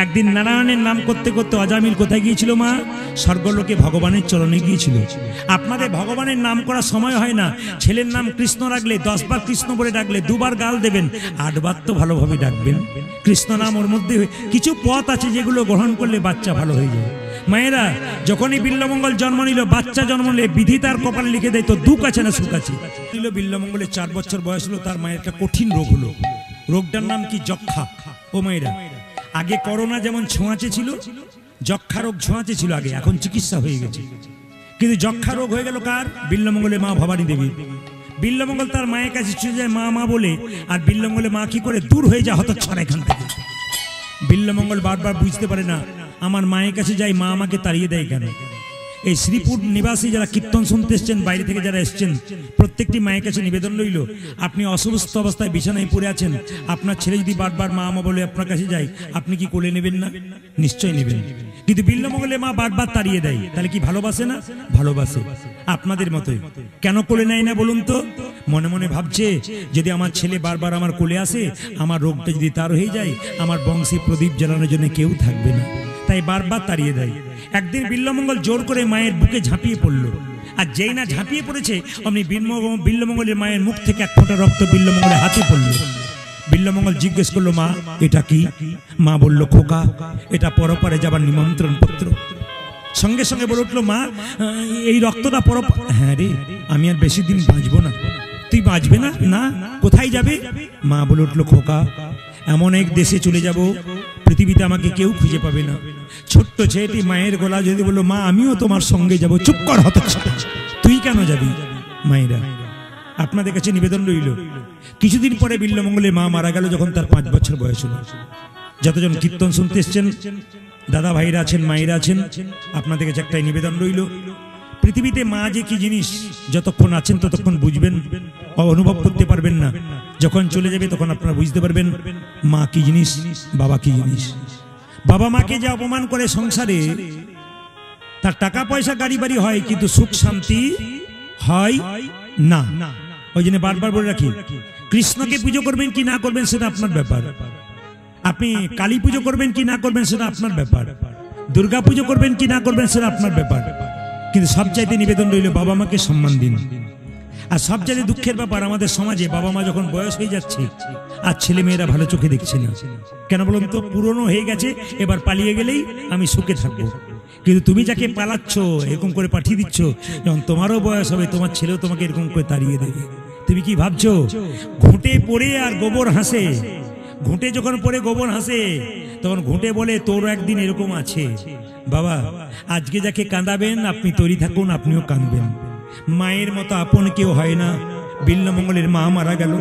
একদিন নারায়ণের নাম করতে করতে অজামিল কোথায় গিয়েছিল মা? স্বর্গলোকে ভগবানের চরণে গিয়েছিল। আপনাদের ভগবানের নাম করার সময় হয় না। ছেলের নাম কৃষ্ণ রাখলে 10 বার কৃষ্ণ বলে ডাকলে 2 বার গাল দেবেন, 8 বার তো ভালোভাবে ডাকবেন। কৃষ্ণ নাম ওর মধ্যে কিছু পথ আছে যেগুলো গ্রহণ করলে বাচ্চা ভালো হয়ে যায়। মায়েরা, যখনই বিল্লমঙ্গল জন্ম নিল, বাচ্চা জন্ম নিলে বিধি তার কপালে লিখে দেয়, তো দুঃখ আছে না সুখ আছে। বিল্লমঙ্গলের 4 বছর বয়স হলো, তার মায়ের একটা কঠিন রোগ হলো। রোগটার নাম কি? যক্ষা। ও মায়েরা, আগে করোনা যেমন ছোঁয়াচে ছিল, যক্ষা রোগ ছোঁয়াচে ছিল আগে, এখন চিকিৎসা হয়ে গেছে। কিন্তু যক্ষা রোগ হয়ে গেল কার? বিল্লমঙ্গলের মা ভবানী দেবী। বিল্লমঙ্গল তার মায়ের কাছে ছুটে যায় মা মা বলে, আর বিল্লমঙ্গলের মা কি করে? দূর হয়ে যায় হতচ্ছাড়া এখান থেকে। বিল্লমঙ্গল বারবার বুঝতে পারে না, আমার মায়ের কাছে যাই, মা আমাকে তাড়িয়ে দেয় কেন? এই শ্রীপুর নিবাসী যারা কীর্তন শুনতে এসছেন, বাইরে থেকে যারা এসছেন, প্রত্যেকটি মায়ের কাছে নিবেদন রইল, আপনি অসুস্থ অবস্থায় বিছানায় পড়ে আছেন, আপনার ছেলে যদি বারবার মা মা বলে আপনার কাছে যায়, আপনি কি কোলে নেবেন না? নিশ্চয়ই নেবেন। কিন্তু বিল্লমঙ্গলের মা বারবার তাড়িয়ে দেয়, তাহলে কি ভালোবাসে না? ভালোবাসে। আপনাদের মতোই। কেন কোলে নেয় না বলুন তো? মনে মনে ভাবছে, যদি আমার ছেলে বারবার আমার কোলে আসে, আমার রোগটা যদি তার হয়ে যায়, আমার বংশে প্রদীপ জ্বালানোর জন্য কেউ থাকবে না, তাই বারবার তাড়িয়ে দেয়। একদিন বিল্লমঙ্গল জোর করে মায়ের বুকে ঝাঁপিয়ে পড়ল, আর যেই না ঝাঁপিয়ে পড়েছে অমনি বিল্লমঙ্গলের মায়ের মুখ থেকে 1 ফোঁটা রক্ত বিল্লমঙ্গলের হাতে পড়ল। বিল্লমঙ্গল জিজ্ঞেস করলো, মা এটা কি? মা বলল, খোকা, এটা পরপারে যাবার নিমন্ত্রণ পত্র। সঙ্গে সঙ্গে বলে উঠলো, মা এই রক্তটা হ্যাঁ রে, আমি আর বেশি দিন বাঁচবো না। তুই বাঁচবে না? না। কোথায় যাবে? মা বলে উঠলো, খোকা, এমন এক দেশে চলে যাব, পৃথিবীতে আমাকে কেউ খুঁজে পাবে না। ছোট্ট ছেলেটি মায়ের গলা যদি বললো, মা আমিও তোমার সঙ্গে যাব। চুপ কর হতচ্ছাড়া, তুই কেন যাবি? মায়েরা, আপনাদের কাছে নিবেদন রইল, কিছুদিন পরে বিল্লমঙ্গলের মা মারা গেল, যখন তার 5 বছর বয়স হলো। যতজন কীর্তন শুনতে এসছেন, দাদা ভাইরা আছেন, মায়েরা আছেন, আপনাদের কাছে একটাই নিবেদন রইল, পৃথিবীতে মা যে কি জিনিস যতক্ষণ আছেন ততক্ষণ বুঝবেন, অনুভব করতে পারবেন না। যখন চলে যাবে তখন আপনারা বুঝতে পারবেন মা কি জিনিস, বাবা কি জিনিস। বাবা মাকে যে অপমান করে সংসারে, তার টাকা পয়সা গাড়ি বাড়ি হয়, কিন্তু সুখ শান্তি হয় না। ওই জন্য বারবার বলে রাখি, কৃষ্ণকে পুজো করবেন কি না করবেন সেটা আপনার ব্যাপার, আপনি কালী পুজো করবেন কি না করবেন সেটা আপনার ব্যাপার, দুর্গা পুজো করবেন কি না করবেন সেটা আপনার ব্যাপার, কিন্তু সবচাইতে নিবেদন রইল বাবা মাকে সম্মান দিন। আর সবচাইতে দুঃখের ব্যাপার, আমাদের সমাজে বাবা মা যখন বয়স হয়ে যাচ্ছে আর ছেলে মেয়েরা ভালো চোখে দেখছে না। কেন বলুন তো? পুরনো হয়ে গেছে, এবার পালিয়ে গেলেই আমি সুখে থাকবো। কিন্তু তুমি যাকে পালাচ্ছ, এরকম করে পাঠিয়ে দিচ্ছ, যখন তোমারও বয়স হবে তোমার ছেলেও তোমাকে এরকম করে তাড়িয়ে দেবে। তুমি কি ভাবছো? ঘুঁটে পড়ে আর গোবর হাসে, ঘুঁটে যখন পড়ে গোবর হাসে তখন ঘুঁটে বলে তোর একদিন এরকম আছে। বাবা, আজকে যাকে কাঁদাবেন আপনি তৈরি থাকুন, আপনিও কাঁদবেন। মায়ের মতো আপন কেউ হয় না। বিল্লমঙ্গলের মা মারা গেল,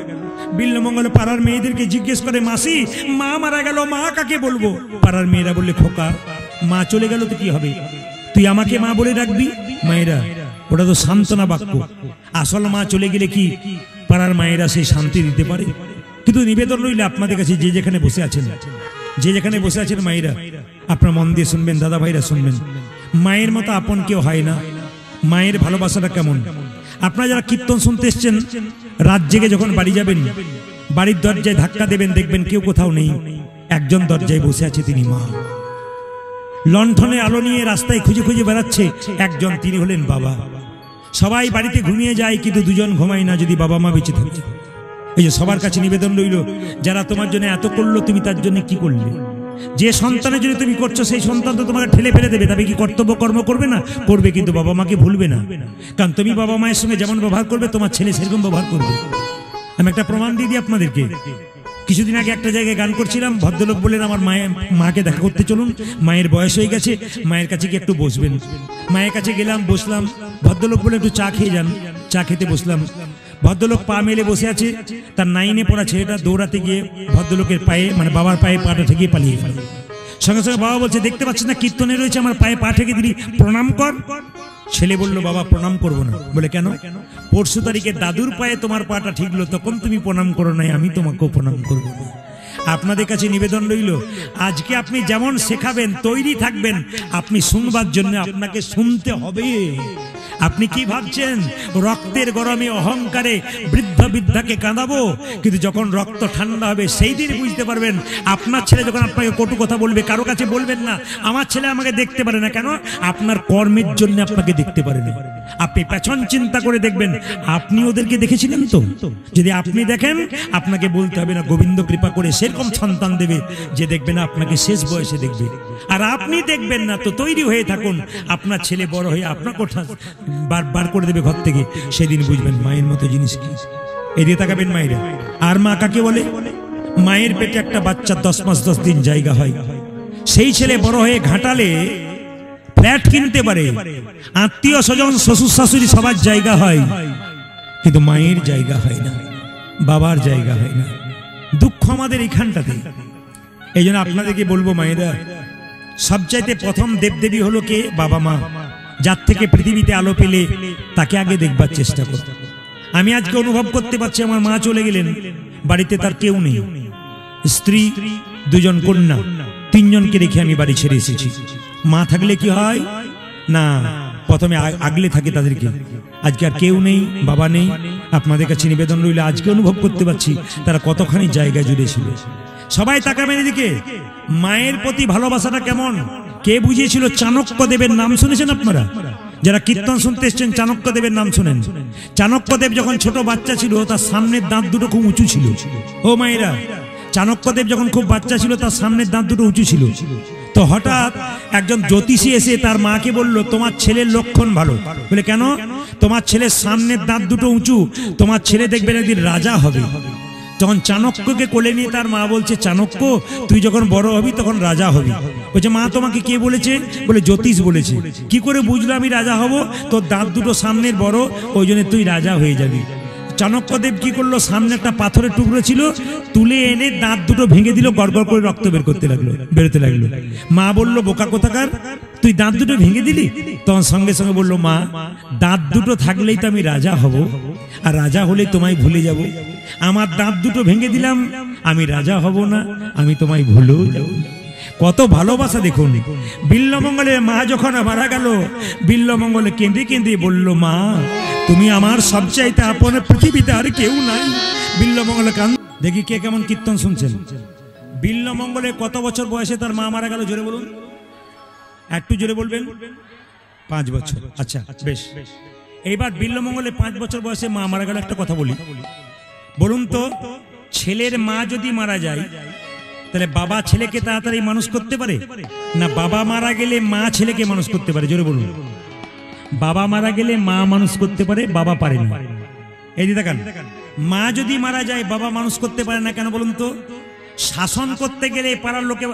বিল্লমঙ্গল পাড়ার মেয়েদেরকে জিজ্ঞেস করে, মাসি মা মারা গেল, মা কাকে বলবো? পাড়ার মেয়েরা বললে, খোকা মা চলে গেল তো কি হবে, তুই আমাকে মা বলে রাখবি। মায়েরা, ওটা তো সান্ত্বনা বাক্য। আসল মা চলে গেলে কি পাড়ার মায়েরা সেই শান্তি দিতে পারে? কিন্তু নিবেদন রইলে আপনাদের কাছে, যে যেখানে বসে আছেন, যে যেখানে বসে আছেন মায়েরা, আপনারা মন দিয়ে শুনবেন, দাদা ভাইরা শুনবেন। মায়ের মতো আপন কেউ হয় না। মায়ের ভালোবাসাটা কেমন? আপনারা যারা কীর্তন শুনতে এসছেন, রাত জেগে যখন বাড়ি যাবেন, বাড়ির দরজায় ধাক্কা দেবেন, দেখবেন কেউ কোথাও নেই, একজন দরজায় বসে আছে, তিনি মা। লণ্ঠনে আলো নিয়ে রাস্তায় খুঁজে খুঁজে বেড়াচ্ছে একজন, তিনি হলেন বাবা। সবাই বাড়িতে ঘুমিয়ে যায়, কিন্তু দুজন ঘুমায় না যদি বাবা মা বেঁচে থাকে। এই যে সবার কাছে নিবেদন রইল, যারা তোমার জন্য এত করলো, তুমি তার জন্য কি করলে? যে সন্তানের জন্য তুমি করছো, সেই সন্তান তো তোমাকে ঠেলে ফেলে দেবে, তবে কি কর্তব্য কর্ম করবে না? করবে, কিন্তু বাবা মাকে ভুলবে না। কারণ তুমি বাবা মায়ের সঙ্গে যেমন ব্যবহার করবে, তোমার ছেলে সেরকম ব্যবহার করবে। আমি একটা প্রমাণ দিয়ে দিই আপনাদেরকে। কিছুদিন আগে একটা জায়গায় গান করছিলাম, ভদ্রলোক বললেন আমার মাকে দেখা করতে চলুন, মায়ের বয়স হয়ে গেছে, মায়ের কাছে কি একটু বসবেন? মায়ের কাছে গেলাম, বসলাম। ভদ্রলোক বলে একটু চা খেয়ে যান। চা খেতে বসলাম। ভদ্রলোক পা মেলে বসে আছে, তার 9-এ পড়া ছেলেটা দৌড়াতে গিয়ে ভদ্রলোকের পায়ে, মানে বাবার পায়ে পাটা ঠেকিয়ে পালিয়ে গেল। সঙ্গে সঙ্গে বাবা বলছে, দেখতে পাচ্ছেন না কীর্তনে রয়েছে, আমার পায়ে পা ঠেকে দিলি, প্রণাম কর। ছেলে বলল, বাবা প্রণাম করবো না। বলে কেন? পরশু তারিখে দাদুর পায়ে তোমার পাটা ঠিকলো, তখন তুমি প্রণাম করো নাই, আমি তোমাকেও প্রণাম করবো না। আপনাদের কাছে নিবেদন রইল, আজকে আপনি যেমন শেখাবেন, তৈরি থাকবেন, আপনি শুনবার জন্য আপনাকে শুনতে হবে। আপনি কি ভাবছেন রক্তের গরমে অহংকারে বৃদ্ধ বৃদ্ধাকে কাঁদাবো? কিন্তু যখন রক্ত ঠান্ডা হবে সেই দিন বুঝতে পারবেন। আপনার ছেলে যখন আপনাকে কটু কথা বলবে, কারো কাছে বলবেন না আমার ছেলে আমাকে দেখতে পারে না। কেন? আপনার কর্মের জন্য আপনাকে দেখতে পারে না। আপনি পেছন চিন্তা করে দেখবেন, আপনি ওদেরকে দেখেছিলেন তো? যদি আপনি দেখেন, আপনাকে বলতে হবে না গোবিন্দ কৃপা করে সেরকম সন্তান দেবে যে দেখবে না আপনাকে শেষ বয়সে দেখবে। আর আপনি দেখবেন না তো তৈরি হয়ে থাকুন, আপনার ছেলে বড় হয়ে আপনার কোঠা বার করে দেবে ঘর থেকে, সেদিন বুঝবেন মায়ের মতো জিনিস কি। এদিকে তাকাবেন মায়েরা। আর মা কাকে বলে? মায়ের পেটে একটা বাচ্চা 10 মাস 10 দিন জায়গা হয়, সেই ছেলে বড় হয়ে ঘাটালে ফ্ল্যাট কিনতে পারে, আত্মীয় স্বজন শ্বশুর শাশুড়ি সবার জায়গা হয়, কিন্তু মায়ের জায়গা হয় না, বাবার জায়গা হয় না। দুঃখ আমাদের এইখানটাতে। এই জন্য আপনাদেরকে বলবো মায়েরা, সবচাইতে প্রথম দেবদেবী হলো কে? বাবা মা। যার থেকে পৃথিবীতে আলো পেলে তাকে আগে দেখবার চেষ্টা কর। আমি আজকে অনুভব করতে পারছি, আমার মা চলে গেলেন, বাড়িতে তার কেউ নেই, স্ত্রী, 2 জন কন্যা, 3 জনকে রেখে আমি বাড়ি ছেড়ে এসেছি। মা থাকলে কি হয় না, প্রথমে আগলে থাকে তাদেরকে। আজকে আর কেউ নেই, বাবা নেই। আপনাদের কাছে নিবেদন রইল, আজকে অনুভব করতে পারছি তারা কতখানি জায়গায় জুড়ে ছিল। সবাই তাকাবেন এদিকে। মায়ের প্রতি ভালোবাসাটা কেমন? কে বুঝিয়েছিল? চাণক্যদেবের নাম শুনেছেন আপনারা? যারা কীর্তন শুনতে এসছেন, চাণক্যদেবের নাম শুনেন। চাণক্যদেব যখন ছোট বাচ্চা ছিল, তার সামনের দাঁত দুটো খুব উঁচু ছিল। ও মায়েরা, চাণক্যদেব যখন খুব বাচ্চা ছিল, তার সামনের দাঁত দুটো উঁচু ছিল। তো হঠাৎ একজন জ্যোতিষী এসে তার মাকে বলল, তোমার ছেলের লক্ষণ ভালো। বলে কেন? তোমার ছেলের সামনের দাঁত দুটো উঁচু, তোমার ছেলে দেখবেন একদিন রাজা হবে। তখন চাণক্যকে কোলে নিয়ে তার মা বলছে, চাণক্য তুই যখন বড় হবি তখন রাজা হবি। বলছে, মা তোমাকে কে বলেছে? বলে জ্যোতিষ বলেছে। কি করে বুঝলো আমি রাজা হব? তোর দাঁত দুটো সামনের বড়, ওই জন্য তুই রাজা হয়ে যাবি। চাণক্যদেব কি করলো, সামনে একটা পাথরের টুকরো ছিল, তুলে এনে দাঁত দুটো ভেঙে দিল, গড়গড় করে রক্ত বেরোতে লাগলো। মা বলল, বোকা কোথাকার, তুই দাঁত দুটো ভেঙে দিলি? তখন সঙ্গে সঙ্গে বললো, মা দাঁত দুটো থাকলেই তো আমি রাজা হব, আর রাজা হলেই তোমায় ভুলে যাব। আমার দাঁত দুটো ভেঙে দিলাম, আমি রাজা হব না, আমি তোমায় ভুলেও যাব। কত ভালোবাসা দেখুন। বিল্লমঙ্গলের মা যখন মারা গেল, বিল্লমঙ্গল কেঁদে কেঁদে বলল, মা তুমি আমার সবচাইতে আপন, পৃথিবীতে আর কেউ নাই। বিল্লমঙ্গল কান দেখি কে কেমন কীর্তন শুনছেন। বিল্লমঙ্গলে কত বছর বয়সে তার মা মারা গেল জোরে বলুন, একটু জোরে বলবেন। 5 বছর। আচ্ছা বেশ, এইবার বিল্লমঙ্গলে 5 বছর বয়সে মা মারা গেল। একটা কথা বলি, বলুন তো, ছেলের মা যদি মারা যায় তাহলে বাবা ছেলেকে তাড়াতাড়ি মানুষ করতে পারে না বাবা মারা গেলে মা ছেলেকে মানুষ করতে পারে? জোরে বলুন। বাবা মারা গেলে মা মানুষ করতে পারে, বাবা পারে না। এই যে দেখেন, মা যদি মারা যায় বাবা মানুষ করতে পারে না কেন বলুন তো? শাসন করতে গেলে পাড়ার লোকে,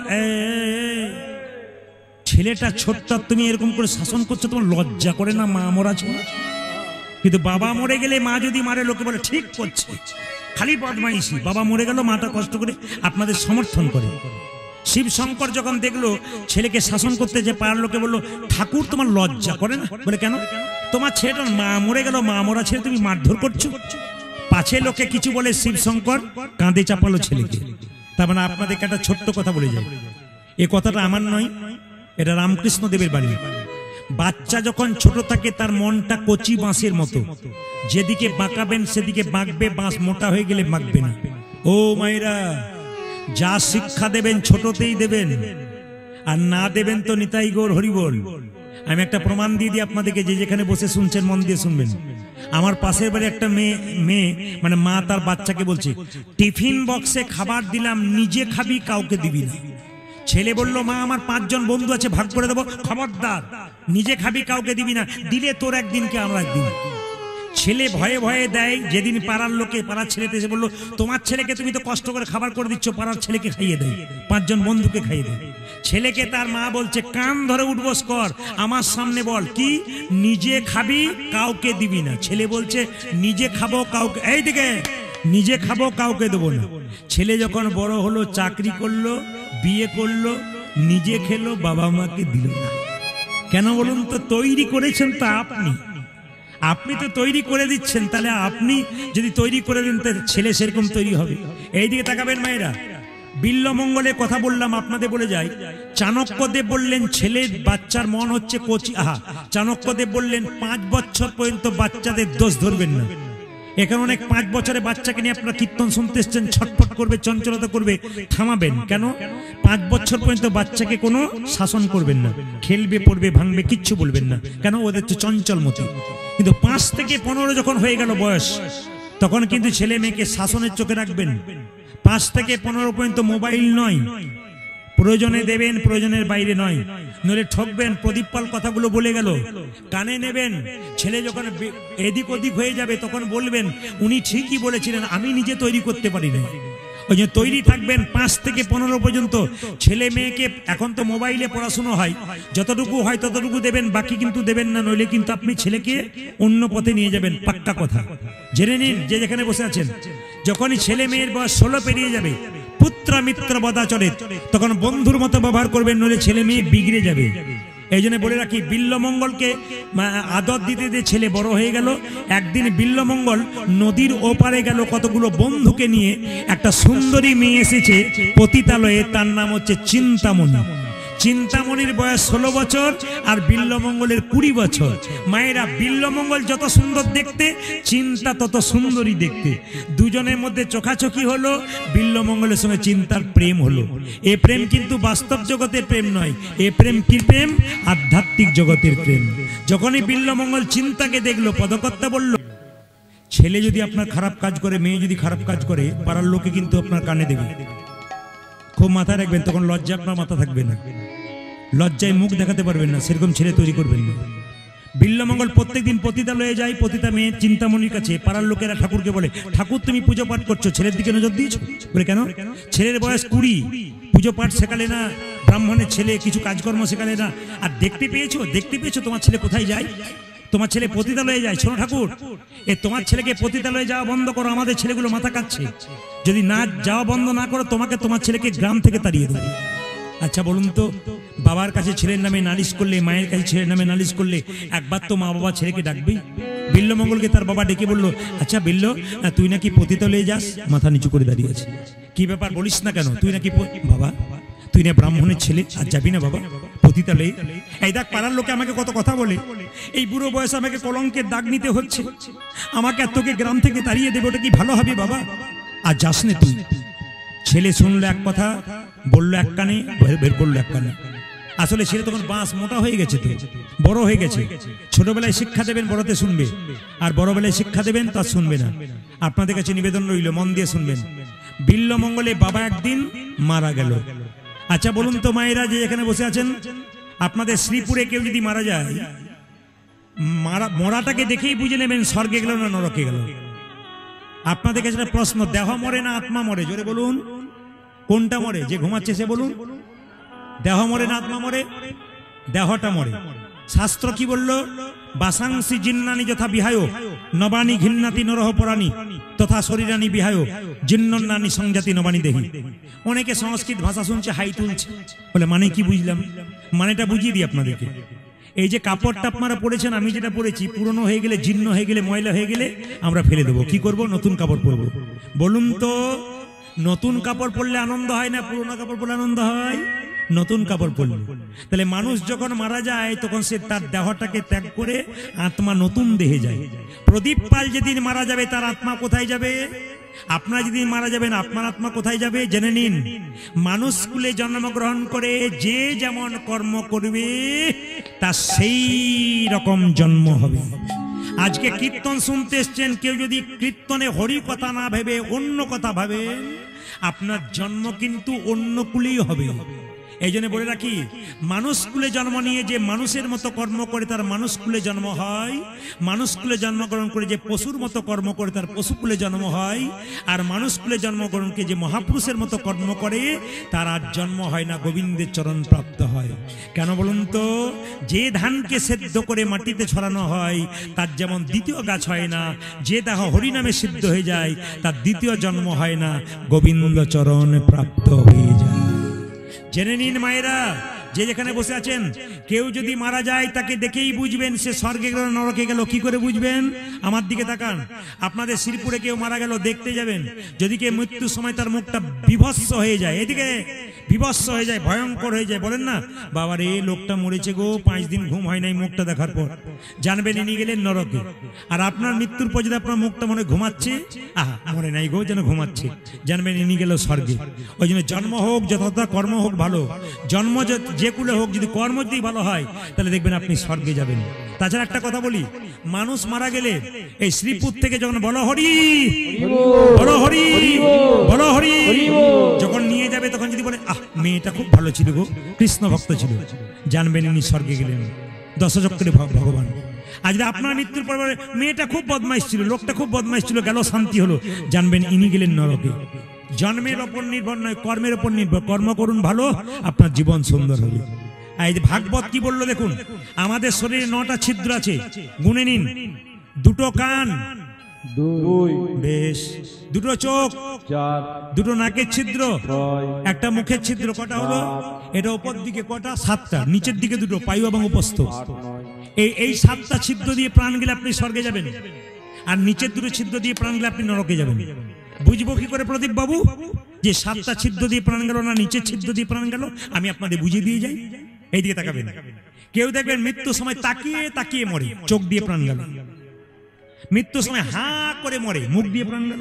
ছেলেটা ছোট্ট, তুমি এরকম করে শাসন করছো, তোমার লজ্জা করে না? মা মরা ছিল, কিন্তু বাবা মরে গেলে মা যদি মারে লোকে বলে ঠিক করছে, খালি বদমাইশি। বাবা মরে গেল, মাটা কষ্ট করে আপনাদের সমর্থন করে। শিব শঙ্কর যখন দেখলো ছেলেকে শাসন করতে, যে পাড়ার লোকে বললো, ঠাকুর তোমার লজ্জা করে না? বলে কেন? তোমার ছেলেটার মা মরে গেল, মা মরা ছেলে তুমি মারধর করছো। পাছে লোকে কিছু বলে, শিব শঙ্কর কাঁদে চাপালো ছেলেকে। তার মানে আপনাদেরকে একটা ছোট্ট কথা বলে যায়, এ কথাটা আমার নয়, এটা রামকৃষ্ণ দেবের বাণী। বাচ্চা যখন ছোট থাকে তার মনটা কচি বাঁশের মতো, যেদিকে বাঁকাবেন সেদিকে বাঁকবে, বাঁশ মোটা হয়ে গেলে বাঁকবে না। ও মায়েরা, যা শিক্ষা দেবেন ছোটতেই দেবেন, আর না দেবেন তো নিতাই গৌর হরিবল। আমি একটা প্রমাণ দিয়ে দিই আপনাদেরকে, যে যেখানে বসে শুনছেন মন দিয়ে শুনবেন। আমার পাশের বাড়ি একটা মেয়ে মানে মা তার বাচ্চাকে বলছে, টিফিন বক্সে খাবার দিলাম, নিজে খাবি, কাউকে দিবি না। ছেলে বলল, মা আমার 5 জন বন্ধু আছে, ভাগ করে দেবো। খবরদার, নিজে খাবি, কাউকে দিবি না, দিলে তোর একদিনকে আমরা একদিন। ছেলে ভয়ে ভয়ে দেয়। যেদিন পাড়ার লোকে, পাড়ার ছেলেতে এসে বললো, তোমার ছেলেকে তুমি তো কষ্ট করে খাবার করে দিচ্ছ, পাড়ার ছেলেকে খাইয়ে দেয়, 5 জন বন্ধুকে খাইয়ে দেয়। ছেলেকে তার মা বলছে, কান ধরে উঠবস কর, আমার সামনে বল কি, নিজে খাবি, কাউকে দিবি না। ছেলে বলছে, নিজে খাবো, কাউকে, এই দিকে, নিজে খাবো, কাউকে দেবো না। ছেলে যখন বড় হলো, চাকরি করলো, বিয়ে করলো, নিজে খেলো, বাবা মাকে দিল না। কেন বলুন তো? তৈরি করেছেন তো আপনি তো তৈরি করে দিচ্ছেন, তাহলে আপনি যদি তৈরি করে দেন তাহলে ছেলে সেরকম তৈরি হবে। এইদিকে তাকাবেন মায়েরা। বিল্লমঙ্গলে কথা বললাম, আপনাদের বলে যাই, চাণক্যদেব বললেন ছেলের বাচ্চার মন হচ্ছে কচি। চাণক্যদেব বললেন 5 বছর পর্যন্ত বাচ্চাদের দোষ ধরবেন না। এখানে অনেক 5 বছরের বাচ্চাকে নিয়ে আপনারা কীর্তন শুনতে এসছেন, ছটফট করবে, চঞ্চলতা করবে, থামাবেন কেন? 5 বছর পর্যন্ত বাচ্চাকে কোনো শাসন করবেন না, খেলবে, পড়বে, ভাঙবে, কিচ্ছু বলবেন না। কেন? ওদের তো চঞ্চল মতি। কিন্তু 5 থেকে 15 যখন হয়ে গেল বয়স, তখন কিন্তু ছেলে মেয়েকে শাসনের চোখে রাখবেন। 5 থেকে 15 পর্যন্ত মোবাইল নয়, প্রয়োজনে দেবেন, প্রয়োজনের বাইরে নয়, নইলে ঠকবেন। প্রদীপ পাল কথাগুলো বলে গেল, কানে নেবেন। ছেলে যখন এদিক ওদিক হয়ে যাবে তখন বলবেন, উনি ঠিকই বলেছিলেন, আমি নিজে তৈরি করতে পারি না। ওই যে তৈরি থাকবেন 5 থেকে 15 পর্যন্ত। ছেলে মেয়েকে, এখন তো মোবাইলে পড়াশুনো হয়, যতটুকু হয় ততটুকু দেবেন, বাকি কিন্তু দেবেন না, নইলে কিন্তু আপনি ছেলেকে অন্য পথে নিয়ে যাবেন। পাক্কা কথা, জেনে নিন যে যেখানে বসে আছেন। যখনই ছেলে মেয়ের বয়স 16 পেরিয়ে যাবে, পুত্র মিত্র বদাচরে, তখন বন্ধুর মতো ব্যবহার করবেন, নইলে ছেলে মেয়ে বিগড়ে যাবে। এই জন্য বলে রাখি, বিল্লমঙ্গলকে আদর দিতে দিতে ছেলে বড় হয়ে গেল। একদিন বিল্লমঙ্গল নদীর ওপারে গেল কতগুলো বন্ধুকে নিয়ে। একটা সুন্দরী মেয়ে এসেছে পতিতালয়ে, তার নাম হচ্ছে চিন্তামণি। চিন্তামণির বয়স 16 বছর আর বিল্লমঙ্গলের 20 বছর। মায়েরা, বিল্লমঙ্গল যত সুন্দর দেখতে, চিন্তা তত সুন্দরী দেখতে। দুজনের মধ্যে চোখাচোখি হলো, বিল্লমঙ্গলের সঙ্গে চিন্তার প্রেম হলো। এ প্রেম কিন্তু বাস্তব জগতের প্রেম নয়, এ প্রেম কি প্রেম? আধ্যাত্মিক জগতের প্রেম। যখনই বিল্লমঙ্গল চিন্তাকে দেখলো, পদকর্তা বলল, ছেলে যদি আপনার খারাপ কাজ করে, মেয়ে যদি খারাপ কাজ করে, পাড়ার লোকে কিন্তু আপনার কানে দেবে। খুব মাথায় রাখবেন, তখন লজ্জা আপনার মাথা থাকবে না, লজ্জায় মুখ দেখাতে পারবেন না, সেরকম ছেলে তৈরি করবেন না। বিল্লমঙ্গল প্রত্যেকদিন পতিতালয়ে যায়, পতিতা মেয়ে চিন্তামণির কাছে। পাড়ার লোকেরা ঠাকুরকে বলে, ঠাকুর তুমি পুজো পাঠ করছো, ছেলের দিকে নজর দিয়েছো? বলে কেন? ছেলের বয়স 20, পুজো পাঠ শেখালে না, ব্রাহ্মণের ছেলে, কিছু কাজকর্ম শেখালে না, আর দেখতে পেয়েছো তোমার ছেলে কোথায় যায়? তোমার ছেলে পতিতালয়ে যায়। শোনো ঠাকুর, তোমার ছেলেকে পতিতালয়ে যাওয়া বন্ধ করো, আমাদের ছেলেগুলো মাথা কাটছে। যদি না যাওয়া বন্ধ না করো, তোমার ছেলেকে গ্রাম থেকে তাড়িয়ে দেবো। আচ্ছা বলুন তো, বাবার কাছে ছেলের নামে নালিশ করলে, মায়ের কাছে ছেলের নামে নালিশ করলে, একবার তো মা বাবা ছেলেকে ডাকবেই। বিল্লমঙ্গলকে তার বাবা ডেকে বলল, আচ্ছা বিল্ল, তুই নাকি পতিতালয়ে যাস? মাথা নিচু করে দাঁড়িয়ে আছে। কি ব্যাপার, বলিস না কেন? তুই নাকি বাবা, তুই না ব্রাহ্মণের ছেলে, আর যাবি না বাবা পতিতালে? এই দেখ পাড়ার লোকে আমাকে কত কথা বলে, এই বুড়ো বয়সে আমাকে কলঙ্কের দাগ নিতে হচ্ছে, আমাকে আর তোকে গ্রাম থেকে তাড়িয়ে দেবে, ওটা কি ভালো হবে বাবা? আর যাস না তুই। ছেলে শুনলো এক কথা, বললো এক কানে, বের করলো এক কানে। আসলে ছেলে তখন বাঁশ মোটা হয়ে গেছে, তো বড় হয়ে গেছে। ছোটবেলায় শিক্ষা দেবেন, বড়তে শুনবে, আর বড়বেলায় শিক্ষা দেবেন, তা শুনবে না। আপনাদের কাছে নিবেদন রইল, মন দিয়ে শুনবেন। বিল্লমঙ্গলে বাবা একদিন মারা গেল। আচ্ছা বলুন তো মায়েরা যে এখানে বসে আছেন, আপনাদের শ্রীপুরে কেউ যদি মারা যায়, মরাটাকে দেখেই বুঝে নেবেন স্বর্গে গেল না নরকে গেল। আপনাদের কাছে একটা প্রশ্ন, দেহ মরে না আত্মা মরে? জোরে বলুন, কোনটা মরে? যে ঘুমাচ্ছে সে বলুন। দেহ মরে না আত্মা মরে? দেহটা মরে। শাস্ত্র কি বলল? বাসাংসি জিন্নানি যথা বিহায় নবানি ঘিন্নাতি নরহ পরাণী তথা শরীরানি বিহায় জিন্নন্নানি সংজাতি নবানি দেহি। অনেকে সংস্কৃত ভাষা শুনছে, হাই তুলছে, বলে মানে কি বুঝলাম? মানেটা বুঝিয়ে দিই আপনাদেরকে। এই যে কাপড়টা আপনারা পরেছেন, আমি যেটা পরেছি, পুরনো হয়ে গেলে, জীর্ণ হয়ে গেলে, ময়লা হয়ে গেলে আমরা ফেলে দেবো। কি করব? নতুন কাপড় পরবো। বলুন তো, নতুন কাপড় পরলে আনন্দ হয় না পুরনো কাপড় পরলে আনন্দ হয়? নতুন কাপড় পরলে। তাহলে মানুষ যখন মারা যায় তখন সে তার দেহটাকে ত্যাগ করে আত্মা নতুন দেহে যায়। প্রদীপ পাল যেদিন মারা যাবে তার আত্মা কোথায় যাবে? আপনারা যেদিন মারা যাবেন আপনার আত্মা কোথায় যাবে জেনে নিন। মানুষ কুলে জন্মগ্রহণ করে যে যেমন কর্ম করবে তার সেই রকম জন্ম হবে। আজকে কীর্তন শুনতে এসছেন, কেউ যদি কীর্তনে হরি কথা না ভেবে অন্য কথা ভাবে, আপনার জন্ম কিন্তু অন্য কুলেই হবে। এই জন্য বলে রাখি, মানুষ কুলে জন্ম নিয়ে যে মানুষের মতো কর্ম করে তার মানুষ কুলে জন্ম হয়, মানুষ কুলে জন্মগ্রহণ করে যে পশুর মতো কর্ম করে তার পশু কুলে জন্ম হয়, আর মানুষ কুলে জন্মগ্রহণকে যে মহাপুরুষের মতো কর্ম করে তার আর জন্ম হয় না, গোবিন্দের চরণ প্রাপ্ত হয়। কেন বলুন তো? যে ধানকে সেদ্ধ করে মাটিতে ছড়ানো হয় তার যেমন দ্বিতীয় গাছ হয় না, যে দেহ হরিনামে সিদ্ধ হয়ে যায় তার দ্বিতীয় জন্ম হয় না, গোবিন্দ চরণ প্রাপ্ত হয়ে যায়। জেনে নিন মায়েরা, যে যেখানে বসে আছেন, কেউ যদি মারা যায় তাকে দেখেই বুঝবেন সে স্বর্গে গেল নরকে গেল। কি করে বুঝবেন? আমার দিকে তাকান। আপনাদের শ্রীপুরে কেউ মারা গেল, দেখতে যাবেন, যদি কেউ মৃত্যুর সময় তার মুখটা বিভৎস হয়ে যায়, এদিকে বিভৎস হয়ে যায়, ভয়ঙ্কর হয়ে যায়, বলেন না বাবা রে লোকটা মরেছে গো, 5 দিন ঘুম হয় নাই মুখটা দেখার পর, জানবেন ইনি গেলেন নরকে। আর আপনার মৃত্যুর পর যদি আপনার মুখটা মনে ঘুমাচ্ছে, আহা মরে নাই গো, যেন ঘুমাচ্ছে, জানবেন ইনি গেল স্বর্গে। ওই জন্য জন্ম হোক যথাযথ, কর্ম হোক ভালো, জন্ম যে কুলে হোক, যদি কর্ম যদি ভালো হয় তাহলে দেখবেন আপনি স্বর্গে যাবেন। তাছাড়া একটা কথা বলি, মানুষ মারা গেলে এই শ্রীপুর থেকে যখন বলো হরি বলো হরি বলো হরি যখন নিয়ে যাবে, তখন যদি বলে আহ মেয়েটা খুব ভালো ছিল গো, কৃষ্ণ ভক্ত ছিল, জানবেন ইনি স্বর্গে গেলেন, দশচক্রে ভগবান। আজ আপনার মৃত্যুর পর মেয়েটা খুব বদমাইশ ছিল, লোকটা খুব বদমাইশ ছিল, গেল শান্তি হলো, জানবেন ইনি গেলেন নরকে। জন্মের ওপর নির্ভর নয়, কর্মের ওপর নির্ভর। কর্ম করুন ভালো, আপনার জীবন সুন্দর হবে। এই যে ভাগবত কি বললো দেখুন, আমাদের শরীরে 9টা ছিদ্র আছে, গুনে নিন। 2টো কান, 2 বেশ, 2টো চোখ, 4 2টো নাকের ছিদ্র, 6 একটা মুখের ছিদ্র। কটা হলো? এটা উপর দিকে কটা? 7টা, নিচের দিকে 2টো, পায়ু এবং উপস্থ। এই 7টা ছিদ্র দিয়ে প্রাণ গেলে আপনি স্বর্গে যাবেন, আর নিচের 2টো ছিদ্র দিয়ে প্রাণ গেলে আপনি নরকে যাবেন। বুঝবো কি করে প্রদীপ বাবু যে 7টা ছিদ্র দিয়ে প্রাণ গেল না নিচের ছিদ্র দিয়ে প্রাণ গেল? আমি আপনাদের বুঝিয়ে দিয়ে যাই। এইদিকে তাকাবেন, কেউ দেখবেন মৃত্যুর সময় তাকিয়ে তাকিয়ে মরে, চোখ দিয়ে প্রাণ গেল। মৃত্যুর সময় হা করে মরে, মুখ দিয়ে প্রাণ গেল।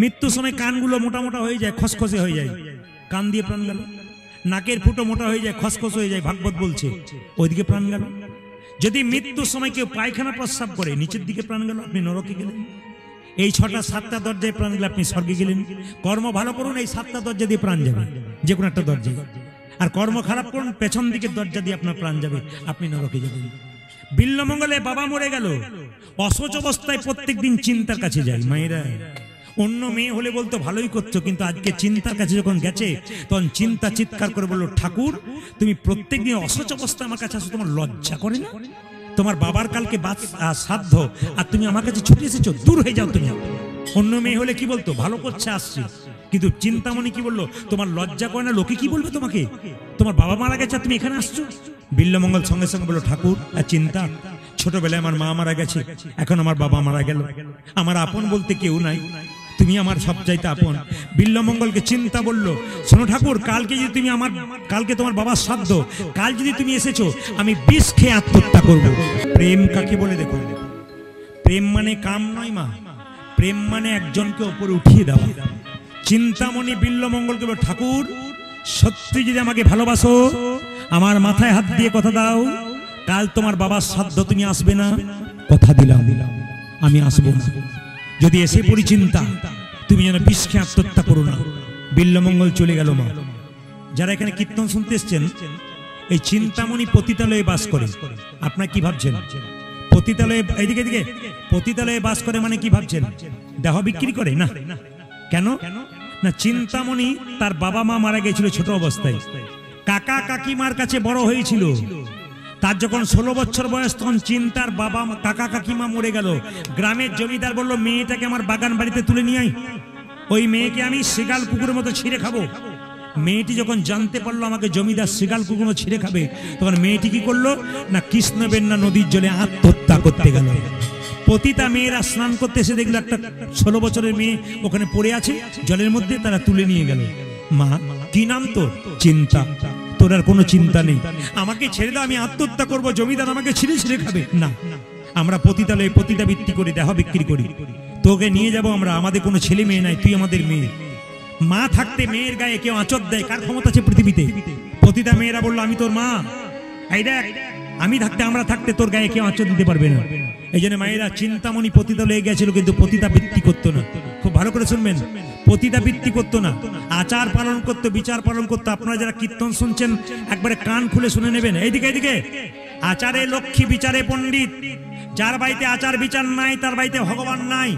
মৃত্যুর সময় কানগুলো মোটা মোটা হয়ে যায়, খসখসে হয়ে যায়, কান দিয়ে প্রাণ গেল। নাকের ফুটো মোটা হয়ে যায়, খসখস হয়ে যায়, ভাগবত বলছে, ওইদিকে প্রাণ গেল। যদি মৃত্যুর সময় কেউ পায়খানা প্রস্রাব করে, নিচের দিকে প্রাণ গেল, আপনি নরকে গেলেন। এই 7টা দরজায় প্রাণ গেলে আপনি স্বর্গে গেলেন। কর্ম ভালো করুন, এই 7টা দরজা দিয়ে প্রাণ যাবে, যে কোনো একটা দরজায়। আর কর্ম খারাপ করুন, পেছন দিকের দরজা দিয়ে আপনার প্রাণ যাবে, আপনি নরকে যাবেন। বিল্লমঙ্গলে বাবা মরে গেল, অসুচ অবস্থায় প্রত্যেকদিন চিন্তার কাছে যায় মায়েরা। অন্য মেয়ে হলে বলতো ভালোই করছো, কিন্তু আজকে চিন্তার কাছে যখন গেছে তখন চিন্তা চিৎকার করে বললো, ঠাকুর তুমি প্রত্যেকদিন অসুচ অবস্থায় আমার কাছে আসো, তোমার লজ্জা করে না? তোমার বাবার কালকে শ্রাদ্ধ, আর তুমি আমার কাছে ছুটে এসেছো, দূর হয়ে যাও তুমি। অন্য মেয়ে হলে কি বলতো, ভালো করছে আসছি, কিন্তু চিন্তামণি কি বললো, তোমার লজ্জা করে না? লোকে কি বলবে তোমাকে? তোমার বাবা মারা গেছে তুমি এখানে আসছো। বিল্লমঙ্গল সঙ্গে সঙ্গে বললো, ঠাকুর আর চিন্তা, ছোটবেলায় আমার মা মারা গেছে, এখন আমার বাবা মারা গেল, আমার আপন বলতে কেউ নাই, তুমি আমার সবচাইতে আপন। বিল্বমঙ্গলকে চিন্তা বলল, শোনো ঠাকুর, কালকে যদি তুমি কালকে তোমার বাবার শ্রাদ্ধ, কাল যদি তুমি এসেছো, আমি বিষ খেয়ে আত্মহত্যা করব। প্রেম কাকে বলে দেখো, প্রেম মানে কাম নয় মা, প্রেম মানে একজনকে ওপরে উঠিয়ে দেওয়া। চিন্তামণি বিল্বমঙ্গলকে বলল, ঠাকুর সত্যি যদি আমাকে ভালোবাসো, আমার মাথায় হাত দিয়ে কথা দাও, কাল তোমার বাবার শ্রাদ্ধ তুমি আসবে না। কথা দিলাম আমি আসবো না। যদি এসে পড়ি চিন্তা, তুমি যেন বিষ খেয়ে আত্মহত্যা করো না। বিল্বমঙ্গল চলে গেল। মা, যারা এখানে কীর্তন শুনতে এসছেন, এই চিন্তামণি পতিতালয়ে বাস করে। আপনারা কি ভাবছেন? পতিতালয়ে, এইদিকে এদিকে, পতিতালয়ে বাস করে মানে কি ভাবছেন? দেহ বিক্রি করে না? কেন না, চিন্তামণি তার বাবা মা মারা গেছিল ছোট অবস্থায়, কাকা কাকিমার কাছে বড় হয়েছিল। তার যখন 16 বছর বয়স, তখন চিন্তার বাবা কাকা কাকিমা মরে গেল। গ্রামের জমিদার বলল, মেয়েটাকে আমার বাগান বাড়িতে তুলে নিয়ে আই, ওই মেয়েকে আমি শিগাল কুকুরের মতো ছিঁড়ে খাবো। মেয়েটি যখন জানতে পারলো আমাকে জমিদার শিগাল কুকুর ছিঁড়ে খাবে, তখন মেয়েটি কি করলো না, কৃষ্ণবেন্না নদীর জলে আত্মহত্যা করতে গেল। পতিতা মেয়েরা স্নান করতে এসে দেখলো একটা 16 বছরের মেয়ে ওখানে পড়ে আছে জলের মধ্যে, তারা তুলে নিয়ে গেল। মা, কি নাম তোর? চিন্তা। তোর আর কোনো চিন্তা নেই, আমাকে ছেড়ে দাও, আমি আত্মহত্যা করবো, জমিদার আমাকে ছিঁড়ে ছিঁড়ে খাবে। না, আমরা পতিতালয়ে পতিতা বৃত্তি করি, দেহ বিক্রি করি, তোকে নিয়ে যাব আমরা। আমাদের কোনো ছেলে মেয়ে নাই, তুই আমাদের মেয়ে। মা থাকতে মেয়ের গায়ে কেউ আঁচড় দেয়, কার ক্ষমতা আছে পৃথিবীতে? পতিতা মেয়েরা বললো, আমি তোর মা, এই দেখ, আমি থাকতে, আমরা থাকতে তোর গায়ে কেউ আঁচড় দিতে পারবে না। এই জন্য মায়েরা চিন্তামণি পতিতালয়ে গেছিল, কিন্তু পতিতা বৃত্তি করতো না। খুব ভালো করে শুনবেন, পতিতা বৃত্তি করতো না, আচার পালন করতো, বিচার পালন করতো। আপনারা যারা কীর্তন শুনছেন একবারে কান খুলে শুনে নেবেন। এইদিকে এইদিকে, আচারে লক্ষ্মী, বিচারে পণ্ডিত। যার বাড়িতে আচার বিচার নাই, তার বাড়িতে ভগবান নাই।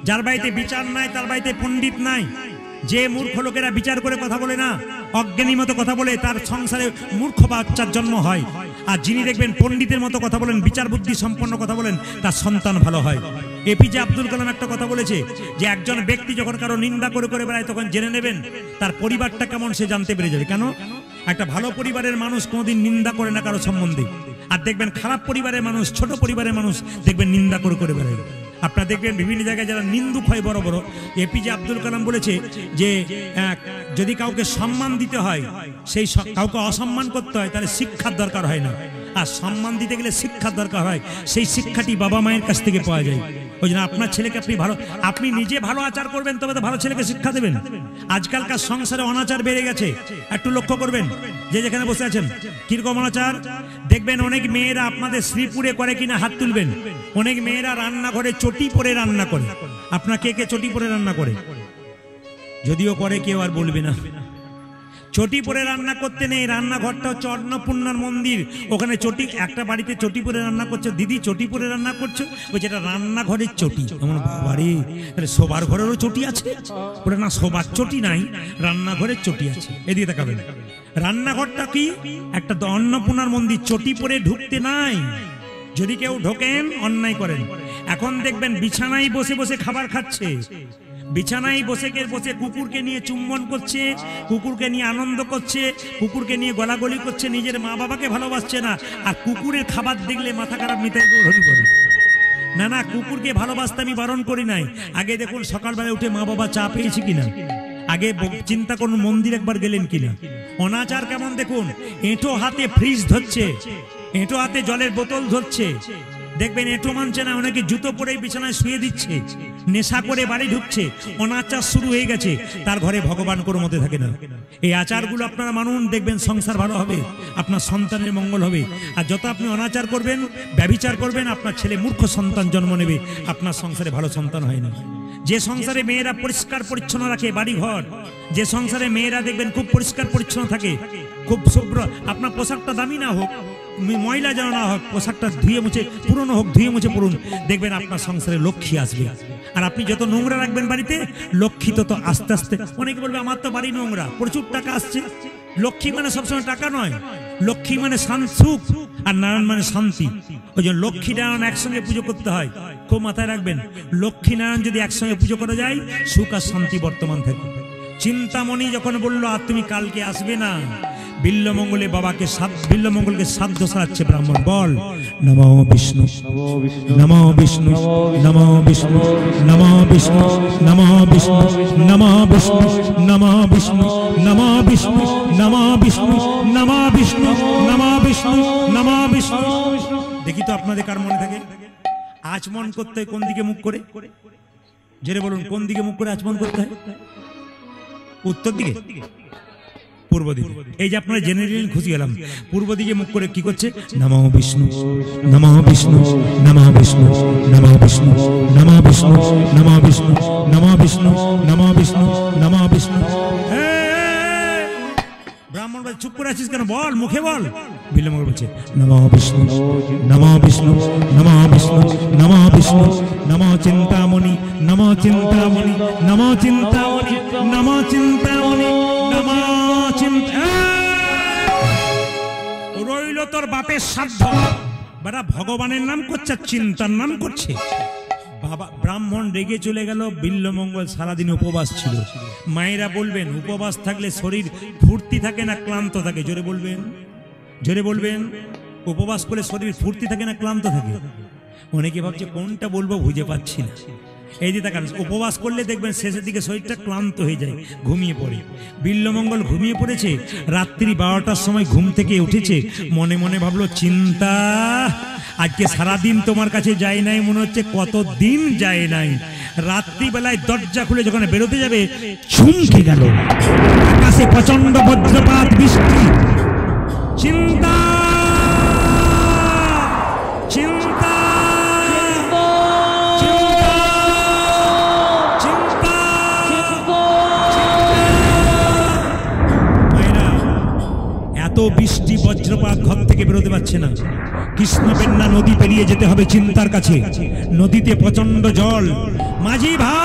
যার বাড়িতে বিচার নাই, তার বাড়িতে পণ্ডিত নাই। যে মূর্খ লোকেরা বিচার করে কথা বলে না, অজ্ঞানী মতো কথা বলে, তার সংসারে মূর্খ বাচ্চার জন্ম হয়। আর যিনি দেখবেন পণ্ডিতের মতো কথা বলেন, বিচার বুদ্ধি সম্পন্ন কথা বলেন, তার সন্তান ভালো হয়। এপিজে আব্দুল কালাম একটা কথা বলেছে যে একজন ব্যক্তি যখন কারো নিন্দা করে করে বেড়ায়, তখন জেনে নেবেন তার পরিবারটা কেমন, সে জানতে পেরে যাবে। কেন? একটা ভালো পরিবারের মানুষ কোনোদিন নিন্দা করে না কারো সম্বন্ধে, আর দেখবেন খারাপ পরিবারের মানুষ, ছোট পরিবারের মানুষ দেখবেন নিন্দা করে করে বেড়ায়। আপনারা দেখবেন বিভিন্ন জায়গায় যারা নিন্দুক হয় বড় বড়, এপিজে আব্দুল কালাম বলেছে যে যদি কাউকে সম্মান দিতে হয়, সেই কাউকে অসম্মান করতে হয়, তাহলে শিক্ষার দরকার হয় না। আর সম্মান দিতে গেলে শিক্ষার দরকার হয়, সেই শিক্ষাটি বাবা মায়ের কাছ থেকে পাওয়া যায়। ওই জন্য আপনার ছেলেকে আপনি নিজে ভালো আচার করবেন, তবে তো ভালো ছেলেকে শিক্ষা দেবেন। আজকালকার সংসারে অনাচার বেড়ে গেছে, একটু লক্ষ্য করবেন। যে যেখানে বসে আছেন, কিরকম অনাচার দেখবেন। অনেক মেয়েরা আপনাদের শ্রীপুরে করে কিনা হাত তুলবেন। অনেক মেয়েরা রান্নাঘরে চটি পরে রান্না করে। আপনার কে কে চটি পরে রান্না করে? যদিও করে কেউ আর বলবে না। চটি পরে রান্না করতে নেই। রান্নাঘরটা হচ্ছে অন্নপূর্ণার মন্দির, ওখানে চটি, একটা বাড়িতে চটি পরে রান্না করছে। দিদি চটি পরে রান্না করছো, বলছে এটা রান্নাঘরের চটি। আমার বাবারে, তাহলে শোবার ঘরেরও চটি আছে? ওটা না, শোবার চটি নাই, রান্নাঘরের চটি আছে। এদিকে তাকাবেন, রান্নাঘরটা কি একটা অন্নপূর্ণার মন্দির, চটি পরে ঢুকতে নাই। যদি কেউ ঢোকেন অন্যায় করেন। এখন দেখবেন বিছানায় বসে বসে খাবার খাচ্ছে, বিছানায় বসে বসে কুকুরকে নিয়ে চুম্বন করছে, কুকুরকে নিয়ে আনন্দ করছে, কুকুরকে নিয়ে গলাগলি করছে, নিজের মা বাবাকে ভালোবাসছে না। আর কুকুরের খাবার দেখলে মাথা খারাপ নিতাই করে। না না, কুকুরকে ভালোবাসতে আমি বারণ করি নাই। আগে দেখুন সকালবেলা উঠে মা বাবা চা পেয়েছে কিনা, আগে চিন্তা করুন মন্দির একবার গেলেন কিনা। অনাচার কেমন দেখুন, এঁটো হাতে ফ্রিজ ধরছে, এঁটো হাতে জলের বোতল ধরছে। দেখবেন এঁটো মানছে না, অনেকে জুতো পরে বিছানায় শুয়ে দিচ্ছে, নেশা করে বাড়ি ঢুকছে। অনাচার শুরু হয়ে গেছে, তার ঘরে ভগবান কোনো মতে থাকে না। এই আচারগুলো আপনারা মানুন, দেখবেন সংসার ভালো হবে, আপনার সন্তানের মঙ্গল হবে। আর যত আপনি অনাচার করবেন, ব্যভিচার করবেন, আপনার ছেলে মূর্খ সন্তান জন্ম নেবে, আপনার সংসারে ভালো সন্তান হয় না। যে সংসারে মেয়েরা পরিষ্কার পরিচ্ছন্ন রাখে বাড়ি ঘর, যে সংসারে মেয়েরা দেখবেন খুব পরিষ্কার পরিচ্ছন্ন থাকে, খুব শুভ্র, আপনার পোশাকটা দামি না হোক, ময়লা যেন না হোক, পোশাকটা ধুয়ে মুছে পুরনো হোক, ধুয়ে মুছে পড়ুন, দেখবেন আপনার সংসারে লক্ষ্মী আসবে। আর আপনি যত নোংরা রাখবেন বাড়িতে, লক্ষ্মী তত আস্তে আস্তে। অনেকে বলবে আমার তো বাড়ি নোংরা, প্রচুর টাকা আসছে। লক্ষ্মী মানে সবসময় টাকা নয়, লক্ষ্মী মানে সুখ, আর নারায়ণ মানে শান্তি। ওই জন্য লক্ষ্মী নারায়ণ একসঙ্গে পুজো করতে হয়, খুব মাথায় রাখবেন। লক্ষ্মী নারায়ণ যদি একসঙ্গে পুজো করা যায়, সুখ আর শান্তি বর্তমান থাকে। চিন্তামণি যখন বললো আর তুমি কালকে আসবে না, বিল্লমঙ্গলে বাবাকে বিল্লমঙ্গলকে শ্রাদ্ধ সারাচ্ছে ব্রাহ্মণ। বল নমো বিষ্ণু নমো বিষ্ণু নমো বিষ্ণু নমো বিষ্ণু নমো বিষ্ণু নমো বিষ্ণু নমো বিষ্ণু নমো বিষ্ণু নমো বিষ্ণু নমো বিষ্ণু নমো বিষ্ণু নমো বিষ্ণু। দেখি তো আপনাদের কার মনে থাকে আচমন করতে হয় কোন দিকে মুখ করে? জেরে বলুন, কোন দিকে মুখ করে আচমন করতে হয়? উত্তর দিকে, পূর্ব দিকে। এই যে আপনারা জেনে নিলেন, খুশি গেলাম। পূর্ব দিকে মুখ করে কি করছে? নমো বিষ্ণু নমো বিষ্ণু নমো বিষ্ণু নমো বিষ্ণু নমো বিষ্ণু নমো বিষ্ণু নমো বিষ্ণু নমো বিষ্ণু নমো বিষ্ণু। ব্রাহ্মণ ভাই চুপ করে আছিস কেন? বল, মুখে বল। বিল্লমঙ্গল বলছে নমো বিষ্ণু নমো বিষ্ণু নমো বিষ্ণু নমো বিষ্ণু নমো চিন্তামণি নমো চিন্তামণি নমো চিন্তামণি নমো চিন্তামণি নমো চিন্তা। রইল তোর বাপের শ্রাদ্ধ, বেটা ভগবানের নাম করছে, চিন্তার নাম করছে। বাবা ব্রাহ্মণ রেগে চলে গেল। বিল্লমঙ্গল সারাদিন উপবাস ছিল। মায়েরা বলবেন উপবাস থাকলে শরীর ফুর্তি থাকে না ক্লান্ত থাকে? জোরে বলবেন, জোরে বলবেন। উপবাস করলে শরীর ফুর্তি থাকে না ক্লান্ত থাকে? অনেকে ভাবছে কোনটা বলবো বুঝে পাচ্ছি না। এই যে দেখেন, উপবাস করলে দেখবেন শেষের দিকে শরীরটা ক্লান্ত হয়ে যায়, ঘুমিয়ে পড়ে। বিল্লমঙ্গল ঘুমিয়ে পড়েছে। রাত্রি 12টার সময় ঘুম থেকে উঠেছে, মনে মনে ভাবলো চিন্তা, আজকে সারাদিন তোমার কাছে যায় নাই, মনে হচ্ছে কতদিন যায় নাই। রাত্রিবেলায় দরজা খুলে যখন বেরোতে যাবে, চমকে গেল। আকাশে প্রচন্ড বজ্রপাত, বৃষ্টি। চিন্তা চিন্তা চিন্তা চিন্তা। এত বৃষ্টি বজ্রপাত, ঘর থেকে বেরোতে পারছে না। কৃষ্ণপেন্না নদী পেরিয়ে যেতে হবে চিন্তার কাছে। নদীতে প্রচন্ড জল। মাঝি ভাই,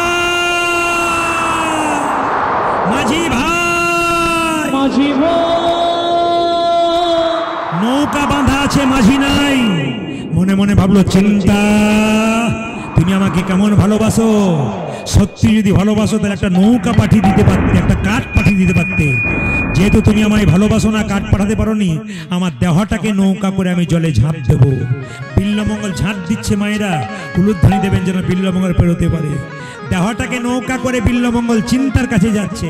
মাঝি ভাই, মাঝি ভাই, নৌকা বাঁধা আছে, মাঝি নাই। মনে মনে ভাবলো চিন্তা, তুমি আমাকে কেমন ভালোবাসো। সত্যি যদি ভালোবাসো তাহলে একটা নৌকা পাঠিয়ে দিতে পারতে, একটা কাঠ পাঠিয়ে দিতে পারতে। যেহেতু তুমি আমায় ভালোবাসো না, কাঠ পাঠাতে পারোনি, আমার দেহটাকে নৌকা করে আমি জলে ঝাঁপ দেব। বিল্লমঙ্গল ঝাঁপ দিচ্ছে। মায়েরা উলুধ্বনি দেবেন যেন বিল্লমঙ্গল পেরোতে পারে। দেহটাকে নৌকা করে বিল্লমঙ্গল চিন্তার কাছে যাচ্ছে।